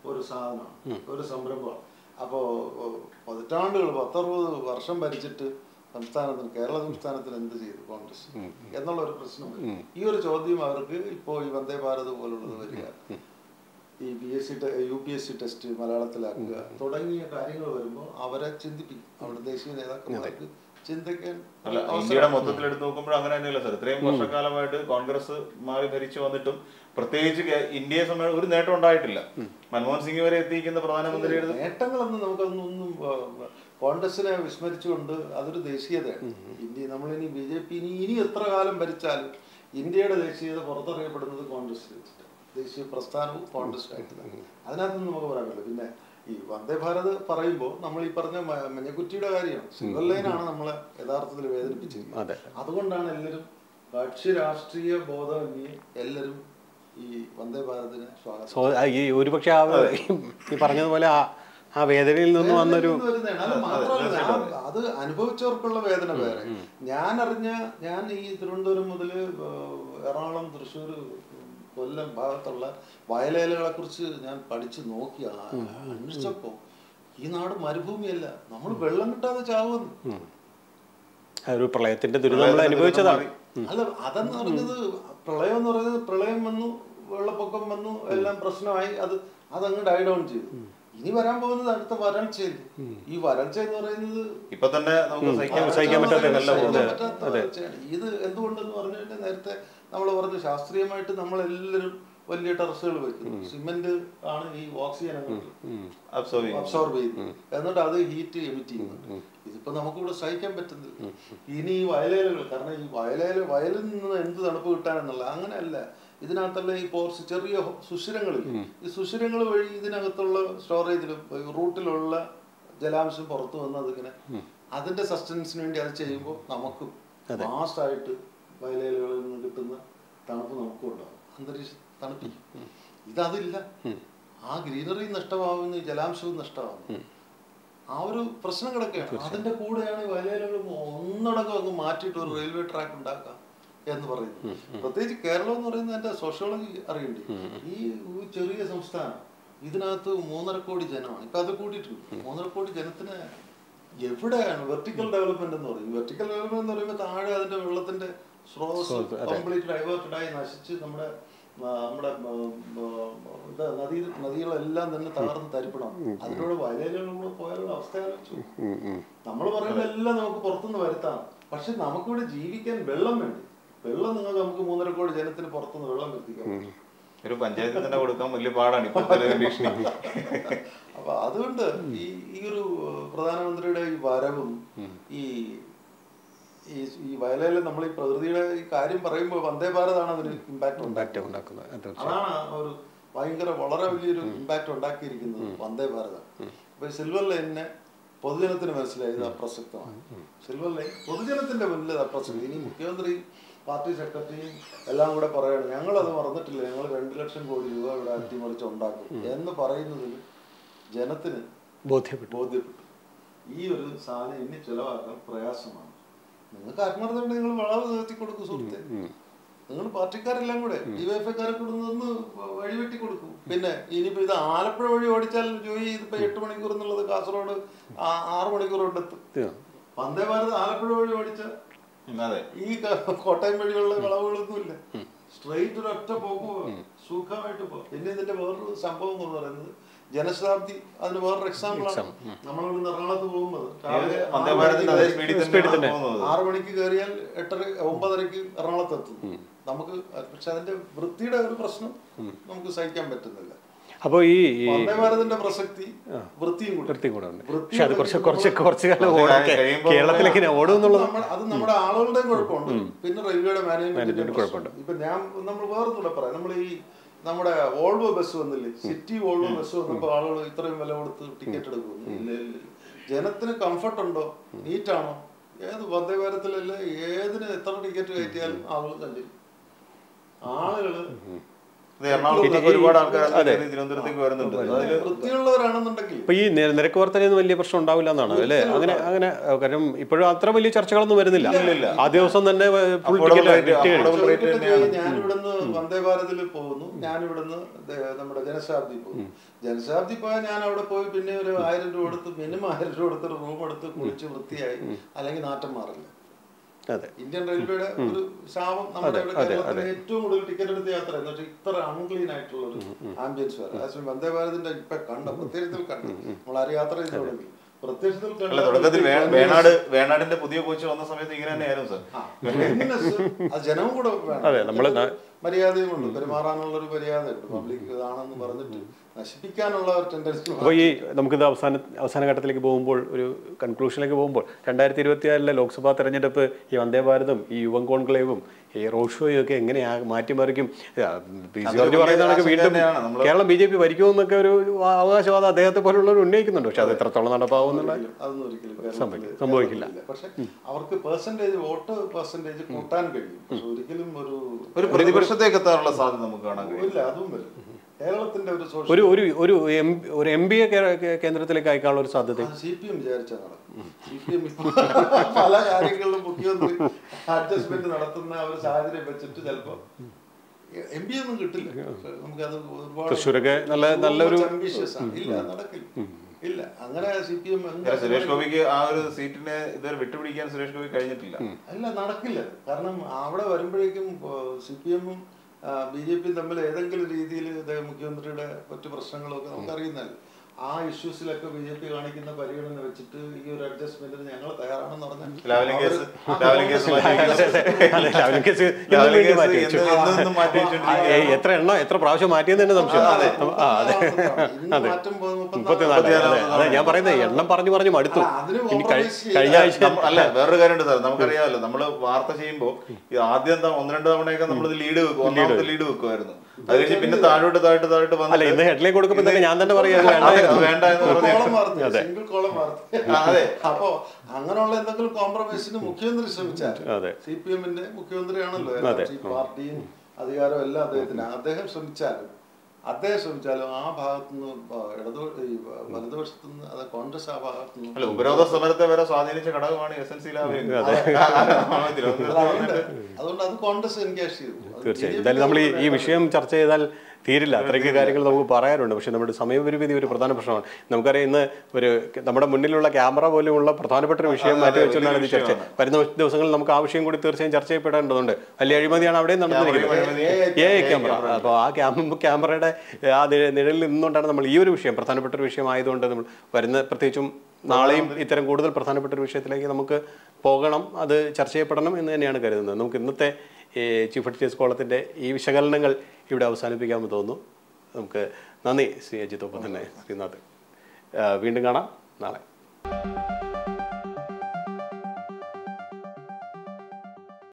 ഒരു സാധനമാണ്, ഒരു സംരംഭമാണ്. അപ്പോ പതിറ്റാണ്ടുകൾ 10-60 വർഷം ഭരിച്ചിട്ട് കേരള സംസ്ഥാനത്തിന് എന്ത് ചെയ്തു കോൺഗ്രസ് എന്നുള്ള ഒരു പ്രശ്നം. ഈ ഒരു ചോദ്യം അവർക്ക് ഇപ്പോ ഈ വന്ദേ ഭാരത് പോലുള്ളത് വരിക, ഈ UPSC ടെസ്റ്റ് മലയാളത്തിലാക്കുക തുടങ്ങിയ കാര്യങ്ങൾ വരുമ്പോൾ അവരെ ചിന്തിപ്പിക്കും. അവിടെ ദേശീയ നേതാക്കന്മാർക്ക് ചിന്തിക്കാൻ. ഇന്ത്യയുടെ മൊത്തത്തിൽ എടുത്ത് നോക്കുമ്പോൾ അങ്ങനെ തന്നെയല്ല സാർ. ഇത്രയും വർഷക്കാലമായിട്ട് കോൺഗ്രസ് മാറി ഭരിച്ചു വന്നിട്ടും പ്രത്യേകിച്ച് ഇന്ത്യയെ സംബന്ധിച്ച് ഒരു നേട്ടം ഉണ്ടായിട്ടില്ല. മൻമോഹൻ സിംഗ് വരെ എത്തിയിരിക്കുന്ന പ്രധാനമന്ത്രിയുടെ നേട്ടങ്ങളൊന്നും നമുക്കൊന്നും കോൺഗ്രസിനെ വിസ്മരിച്ചുകൊണ്ട് അതൊരു ദേശീയതയാണ്. നമ്മളിനി BJP ഇനി എത്ര കാലം ഭരിച്ചാലും ഇന്ത്യയുടെ ദേശീയത പുറത്തറിയപ്പെടുന്നത് കോൺഗ്രസ് വെച്ചിട്ട്, ദേശീയ പ്രസ്ഥാനവും കോൺഗ്രസ് ആയിട്ടില്ല. അതിനകത്തൊന്നും നമുക്ക് പറയാൻ പറ്റില്ല. പിന്നെ ഈ വന്ദേ ഭാരത് പറയുമ്പോൾ നമ്മൾ ഈ പറഞ്ഞ മഞ്ഞക്കുറ്റിയുടെ കാര്യമാണ്, സിൽവർ ലൈനാണ് നമ്മളെ യഥാർത്ഥത്തിൽ വേദനിപ്പിച്ചിരിക്കുന്നത്. അതുകൊണ്ടാണ് എല്ലാവരും കക്ഷി രാഷ്ട്രീയ ബോധമന്യേ എല്ലാവരും ഈ വന്ദേ ഭാരതിനെ സ്വാഗതം. ഈ ഒരുപക്ഷെ ഈ പറഞ്ഞതുപോലെ ആ വേദനയിൽ നിന്ന് വന്നൊരു അത് അനുഭവിച്ചവർക്കുള്ള വേദന വേറെ. ഞാൻ ഈ തിരുവനന്തപുരം മുതൽ എറണാകുളം, തൃശ്ശൂർ, കൊല്ലം ഭാഗത്തുള്ള വയലേലകളെ കുറിച്ച് ഞാൻ പഠിച്ചു നോക്കി അന്വേഷിച്ചപ്പോ ഈ നാട് മരുഭൂമിയല്ല, നമ്മൾ വെള്ളം കിട്ടാതെ ചാവുന്നു. ഒരു പ്രളയത്തിന്റെ ദുരിതം നമ്മൾ അനുഭവിച്ചതാണ്. അല്ല, അതെന്ന് പറഞ്ഞത് പ്രളയം എന്ന് പറയുന്നത് പ്രളയം വന്നു, വെള്ളപ്പൊക്കം വന്നു, എല്ലാം പ്രശ്നമായി, അതങ്ങ് ഡൈ ഡൗൺ ചെയ്തു. ഇനി വരാൻ പോകുന്നത് അടുത്ത വരൾച്ചയല്ലേ. ഈ വരൾച്ച എന്ന് പറയുന്നത് ഇപ്പൊ തന്നെ സഹിക്കാൻ പറ്റാത്ത. ഇത് എന്തുകൊണ്ടെന്ന് പറഞ്ഞു കഴിഞ്ഞാൽ നേരത്തെ നമ്മൾ പറഞ്ഞു ശാസ്ത്രീയമായിട്ട് നമ്മളെല്ലാവരും വലിയ ടെറസുകൾ വെക്കുന്നു. സിമെന്റ് ആണ് ഈ ഓക്സിജൻ അബ്സോർബ് ചെയ്യുന്നത്, എന്നിട്ട് അത് ഹീറ്റ് എമിറ്റ് ചെയ്യുന്നുണ്ട്. ഇതിപ്പോ നമുക്കിവിടെ സഹിക്കാൻ പറ്റുന്നില്ല. ഇനി ഈ വയലേലകൾ, കാരണം ഈ വയലിൽ നിന്ന് എന്ത് തണുപ്പ് കിട്ടാനെന്നുള്ള അങ്ങനെയല്ല. ഇതിനകത്തുള്ള ഈ പോർസ്, ചെറിയ സുഷിരങ്ങളിൽ, ഈ സുഷിരങ്ങൾ വഴി ഇതിനകത്തുള്ള സ്റ്റോറേജിലും റൂട്ടിലുള്ള ജലാംശം പുറത്തു വന്ന് അതിങ്ങനെ അതിന്റെ സസ്റ്റൻസിന് വേണ്ടി അത് ചെയ്യുമ്പോൾ നമുക്കും മാസ്റ്റായിട്ട് വയലേലകളിൽ നിന്ന് കിട്ടുന്ന തണുപ്പ് നമുക്കും ഉണ്ടാവും, അന്തരീക്ഷം തണുപ്പിക്കും. ഇതതില്ല. ആ ഗ്രീനറി നഷ്ടമാവുന്നു, ജലാംശവും നഷ്ടമാവുന്നു. ആ ഒരു പ്രശ്നം കിടക്കുകയാണ്. അതിന്റെ കൂടെയാണ് വയലേലകൾ ഒന്നടങ്കം അങ്ങ് മാറ്റിയിട്ട് ഒരു റെയിൽവേ ട്രാക്ക് ഉണ്ടാക്കാം എന്ന് പറയുന്നു. പ്രത്യേകിച്ച് കേരളം എന്ന് പറയുന്നത് എന്റെ സോഷ്യോളജി അറിയണ്ടേ. ഈ ചെറിയ സംസ്ഥാനം, ഇതിനകത്ത് 3.5 കോടി ജനമാണ്. ഇപ്പൊ അത് കൂട്ടിയിട്ടുണ്ട്. 3.5 കോടി ജനത്തിന് എവിടെയാണ് വെർട്ടിക്കൽ ഡെവലപ്മെന്റ് എന്ന് പറയും. വെർട്ടിക്കൽ ഡെവലപ്മെന്റ് എന്ന് പറയുമ്പോൾ താഴെ അതിന്റെ വെള്ളത്തിന്റെ സ്രോതസ് കംപ്ലീറ്റ് ഡൈവേർട്ടഡായി നശിച്ച് നമ്മുടെ നദികളെല്ലാം തന്നെ തകർന്ന് തരിപ്പണം. അതിലൂടെ വയലുകളിലൂടെ പോയാലുള്ള അവസ്ഥ ആലോചിച്ചു. നമ്മൾ പറയുന്നതെല്ലാം നമുക്ക് പുറത്തുനിന്ന് വരുത്താണ്. പക്ഷെ നമുക്കിവിടെ ജീവിക്കാൻ വെള്ളം വേണ്ടി. വെള്ളം നമുക്ക് 3.5 കോടി ജനത്തിന് പുറത്തുനിന്ന് വെള്ളം എത്തിക്കാം. ഒരു പഞ്ചായത്തിൽ തന്നെ കൊടുക്കാൻ വലിയ പാടാണ് ഇപ്പൊ. അപ്പൊ അതുകൊണ്ട് ഈ ഒരു പ്രധാനമന്ത്രിയുടെ ഈ വരവും ഈ വയലേല നമ്മൾ ഈ പ്രകൃതിയുടെ ഈ കാര്യം പറയുമ്പോൾ വന്ദേ ഭാരതാണ് അതിന് ഇമ്പാക്ട് ഉണ്ടാക്കുന്നത്. അതാണ് ഒരു വളരെ വലിയൊരു ഇമ്പാക്ട് ഉണ്ടാക്കിയിരിക്കുന്നത് വന്ദേ ഭാരതാണ്. അപ്പൊ സിൽവർ ലൈനിനെ പൊതുജനത്തിന് മനസ്സിലായത് അപ്രസക്തമാണ്. സിൽവർ ലൈൻ പൊതുജനത്തിന്റെ മുന്നിൽ അപ്രസക്തി. ഇനി മുഖ്യമന്ത്രിയും പാർട്ടി സെക്രട്ടറിയും എല്ലാം കൂടെ പറയണം ഞങ്ങളത് മറന്നിട്ടില്ല, ഞങ്ങൾ 2 ലക്ഷം കോടി രൂപ ഇവിടെ അട്ടിമറിച്ച് ഉണ്ടാക്കും എന്ന് പറയുന്നതിൽ ജനത്തിന് ബോധ്യപ്പെട്ടു ഈ ഒരു സാധനം ഇനി ചെലവാക്കാൻ പ്രയാസമാണ്. നിങ്ങൾക്ക് ആത്മാർത്ഥമുണ്ട്, നിങ്ങൾ വളവ് നിർത്തി കൊടുക്കും സുഹൃത്തെ. നിങ്ങൾ പാർട്ടിക്കാരെല്ലാം കൂടെ ഡിവൈഎഫ്ഐക്കാരെ കൊടുന്ന് വഴിവെട്ടി കൊടുക്കും. പിന്നെ ഇനിയിപ്പോ ഇത് ആലപ്പുഴ വഴി ഓടിച്ചാൽ ജോയി ഇതിപ്പോ 8 മണിക്കൂർ എന്നുള്ളത് കാസർഗോഡ് 6 മണിക്കൂർ കൊണ്ടെത്തും. വന്ദേ ഭാരത് ആലപ്പുഴ വഴി ഓടിച്ചാൽ ഈ കോട്ടയം വഴിയുള്ള വളവുകളൊന്നുമില്ല, സ്ട്രെയിറ്റ് ഒരു ഒറ്റ പോക്ക് സുഖമായിട്ട് പോകും. പിന്നെ ഇതിന്റെ വേറൊരു സംഭവം എന്ന് പറയുന്നത് ജനശതാബ്ദി, അതിന് വേറൊരു എക്സാമ്പിൾ ആണ്. നമ്മളിവിടുന്ന് എറണാകുളത്ത് പോകുന്നത് 6 മണിക്ക് കയറിയാൽ 8:30-9:30 എറണാകുളത്ത് എത്തും നമുക്ക്. പക്ഷെ അതിന്റെ വൃത്തിയുടെ ഒരു പ്രശ്നം നമുക്ക് സഹിക്കാൻ പറ്റുന്നില്ല. അപ്പോൾ ഈ വന്ദേ ഭാരതിന്റെ പ്രസക്തി വൃത്തിയും കൂടെ ഉണ്ട്. പക്ഷെ അത് കുറച്ച് കാലം കേരളത്തിലേക്ക് ഓടും എന്നുള്ളത് അത് നമ്മുടെ ആളുകളുടെയും കുഴപ്പമുണ്ട്, പിന്നെ റെയിൽവേയുടെ മാനേജ്മെന്റിന്റെ കുഴപ്പമുണ്ട്. ഇപ്പൊ നമ്മൾ വേറൊന്നുകൂടെ പറയാം. നമ്മൾ ഈ നമ്മുടെ വോൾവോ ബസ് വന്നില്ലേ, സിറ്റി വോൾവോ ബസ് വന്നപ്പോൾ ആളുകൾ ഇത്രയും വില കൊടുത്ത് ടിക്കറ്റ് എടുക്കുന്നു. ഇല്ല, ജനത്തിന് കംഫർട്ട് ഉണ്ടോ, നീറ്റാണോ? ഏത് വന്ദേ ഭാരതിലല്ലേ ഏതിന് എത്ര ടിക്കറ്റ് കയറ്റിയാലും ആളുകൾ സഞ്ചരിക്കും. ആളുകള് ഒരുപാട് ആൾക്കാർ തിരുവനന്തപുരത്തേക്ക് വരുന്നുണ്ട്. വൃത്തിയുള്ളവരാണെന്നുണ്ടെങ്കിൽ ഇപ്പൊ ഈ നിരക്ക് വർധനയൊന്നും വലിയ പ്രശ്നം ഉണ്ടാവില്ല എന്നാണ് അല്ലേ? അങ്ങനെ കാരണം ഇപ്പോഴും അത്ര വലിയ ചർച്ചകളൊന്നും വരുന്നില്ല. ആ ദിവസം തന്നെ ഞാനിവിടുന്ന് വന്ദേ ഭാരതിൽ പോകുന്നു, ഞാനിവിടുന്ന് നമ്മുടെ ജനശതാബ്ദി പോകുന്നു. ജനശതാബ്ദി പോയാൽ ഞാൻ അവിടെ പോയി പിന്നെ ഒരു 1000 രൂപ കൊടുത്ത്, മിനിമം 1000 രൂപ കൊടുത്തൊരു റൂം എടുത്ത് കുളിച്ച് വൃത്തിയായി, അല്ലെങ്കിൽ നാറ്റം മാറില്ല. ഇന്ത്യൻ റെയിൽവേയുടെ ഒരു ശാപം നമ്മുടെ കേരളത്തിലെ ഏറ്റവും കൂടുതൽ ടിക്കറ്റ് എടുത്ത യാത്ര എന്ന് വെച്ചാൽ ഇത്ര അൺക്ലീൻ ആയിട്ടുള്ള ഒരു ആംബിയൻസ് വരെ. അതേസമയം വന്ദേ ഭാരതിന്റെ ഇപ്പൊ പ്രത്യക്ഷത്തിൽ കണ്ടു നമ്മൾ ആര് യാത്ര ചെയ്തിട്ടുണ്ടെങ്കിൽ തുടക്കത്തിൽ വേണാടിന്റെ പുതിയ കോച്ച് വന്ന സമയത്ത് ഇങ്ങനെ തന്നെയായിരുന്നു സാർ. അത് ജനവും കൂടെ വേണം, മര്യാദയും ഉണ്ട്, പെരുമാറാനുള്ള ഒരു മര്യാദയുണ്ട്. പബ്ലിക് ഇതാണെന്ന് പറഞ്ഞിട്ട് നശിപ്പിക്കാനുള്ള ഒരു ടെൻഡൻസി. അപ്പോൾ ഈ നമുക്കിത് അവസാന ഘട്ടത്തിലേക്ക് പോകുമ്പോൾ, ഒരു കൺക്ലൂഷനിലേക്ക് പോകുമ്പോൾ, 2024 ലോക്സഭാ തെരഞ്ഞെടുപ്പ് ഈ വന്ദേ ഭാരതും ഈ യുവൻ കോൺക്ലേവും ഈ റോഡ് ഷോയൊക്കെ എങ്ങനെയാ മാറ്റിമറിക്കും? പി സി ജോർജ് പറയുന്നതാണെങ്കിൽ വീണ്ടും കേരളം BJP ഭരിക്കുമെന്നൊക്കെ ഒരു അവകാശവാദം അദ്ദേഹത്തെ പോലുള്ളവർ ഉന്നയിക്കുന്നുണ്ട്. പക്ഷെ അത് എത്രത്തോളം നടപ്പാവുന്നുള്ള അതൊന്നും ഒരിക്കലും സംഭവിക്കില്ല. പക്ഷെ അവർക്ക് വോട്ട് പെർസെന്റേജ് കൂട്ടാൻ കഴിയും. പക്ഷെ ഒരിക്കലും ഒരു പ്രതിപക്ഷത്തേക്ക് എത്താനുള്ള സാധ്യത നമുക്ക് കാണാൻ കഴിയില്ല. അതും വരും. കേരളത്തിന്റെ ഒരു MP കേന്ദ്രത്തിലേക്ക് അയക്കാനുള്ള ഒരു സാധ്യത CPM വിചാരിച്ചാൽ നടക്കും. CPM പല കാര്യങ്ങളിലും മുഖ്യമന്ത്രി അഡ്ജസ്റ്റ്മെന്റ് നടത്തുന്ന ഒരു സാഹചര്യം വെച്ചിട്ട് ചിലപ്പോ MP ഒന്നും കിട്ടില്ല. നമുക്കത് തൃശ്ശൂരൊക്കെ നല്ലൊരു അംബീഷ്യസ് ആണ്. ഇല്ല, നടക്കില്ല. ഇല്ല, അങ്ങനെ CPM സുരേഷ് ഗോപിക്ക് ആ ഒരു സീറ്റിനെ ഇതുവരെ വിട്ടുപിടിക്കാൻ സുരേഷ് ഗോപി കഴിഞ്ഞിട്ടില്ല. അല്ല, നടക്കില്ല. കാരണം അവിടെ വരുമ്പോഴേക്കും CPM-ഉം BJP തമ്മിൽ ഏതെങ്കിലും രീതിയിൽ മുഖ്യമന്ത്രിയുടെ മറ്റു പ്രശ്നങ്ങളൊക്കെ നമുക്കറിയുന്നല്ലോ. ആ ഇഷ്യൂസിലൊക്കെ BJP കാണിക്കുന്ന പരിഗണന വെച്ചിട്ട് ഈ ഒരു അഡ്ജസ്റ്റ്മെന്റിന് ഞങ്ങൾ തയ്യാറാണെന്ന് പറഞ്ഞാൽ എത്ര പ്രാവശ്യം മാറ്റിയെന്ന് തന്നെ സംശയം. അതെ, ഞാൻ പറയുന്നത് എണ്ണം പറഞ്ഞു മടുത്തു. കഴിഞ്ഞ ആഴ്ച അല്ല, വേറൊരു കാര്യമുണ്ട് സാർ, നമുക്കറിയാമല്ലോ, നമ്മള് വാർത്ത ചെയ്യുമ്പോൾ ആദ്യം 1-2 തവണയൊക്കെ നമ്മൾ ലീഡ് വെക്കുമായിരുന്നു. അത് കഴിഞ്ഞ് പിന്നെ താഴോട്ട് അല്ല, ഇന്ന് ഹെഡ്ലൈൻ കൊടുക്കുമ്പോൾ തന്നെ ഞാൻ തന്നെ പറയാം വേണ്ട എന്ന് പറഞ്ഞു. അതെ, അപ്പോ അങ്ങനെയുള്ള എന്തെങ്കിലും കോംപ്രമൈസിന് മുഖ്യമന്ത്രി ശ്രമിച്ചാൽ, CPM-ന്റെ മുഖ്യമന്ത്രിയാണല്ലോ, പാർട്ടിയും അധികാരവും എല്ലാം അദ്ദേഹത്തിന്, അദ്ദേഹം ശ്രമിച്ചാലും ആ ഭാഗത്തുനിന്ന് വലതുപക്ഷത്തുനിന്ന്, അത് കോൺഗ്രസ് ആ ഭാഗത്തുനിന്ന് ഉപരോധ സമരത്തെ വരെ സ്വാധീനിച്ച ഘടകമാണ് SNC. അതുകൊണ്ട് അത് കോൺഗ്രസ് എൻഗേജ് ചെയ്തു. തീർച്ചയായും. എന്തായാലും നമ്മൾ ഈ വിഷയം ചർച്ച ചെയ്താൽ തീരില്ല, അത്രയ്ക്ക് കാര്യങ്ങൾ നമുക്ക് പറയാറുണ്ട്. പക്ഷേ നമ്മുടെ സമയപരിമിതി ഒരു പ്രധാന പ്രശ്നമാണ്. നമുക്കറിയാം, ഇന്ന് നമ്മുടെ മുന്നിലുള്ള ക്യാമറ പോലെയുള്ള പ്രധാനപ്പെട്ട ഒരു വിഷയം മാറ്റി വെച്ചുകൊണ്ടാണ് ഇത് ചർച്ച. വരുന്ന ദിവസങ്ങളിൽ നമുക്ക് ആ വിഷയം കൂടി തീർച്ചയായും ചർച്ച ചെയ്യപ്പെടേണ്ടതുണ്ട്. വലിയ അഴിമതിയാണ് അവിടെയും നടന്നിരിക്കുന്നത്, AI ക്യാമറ. അപ്പോൾ ആ ക്യാമറയുടെ ആ നിഴലിൽ നിന്നുകൊണ്ടാണ് നമ്മൾ ഈ ഒരു വിഷയം, പ്രധാനപ്പെട്ട ഒരു വിഷയമായതുകൊണ്ട് നമ്മൾ പ്രത്യേകിച്ചും നാളെയും ഇത്തരം കൂടുതൽ പ്രധാനപ്പെട്ട ഒരു വിഷയത്തിലേക്ക് നമുക്ക് പോകണം, അത് ചർച്ച ചെയ്യപ്പെടണം എന്ന് തന്നെയാണ് കരുതുന്നത്. നമുക്ക് ഇന്നത്തെ ചീഫ് എഡിറ്റേഴ്സ് കോളത്തിൻ്റെ ഈ വിശകലനങ്ങൾ ഇവിടെ അവസാനിപ്പിക്കാമെന്ന് തോന്നുന്നു. നമുക്ക് നന്ദി ശ്രീ അജിത്ത്, ഒപ്പം തന്നെ ശ്രീനാഥ്. വീണ്ടും കാണാം നാളെ.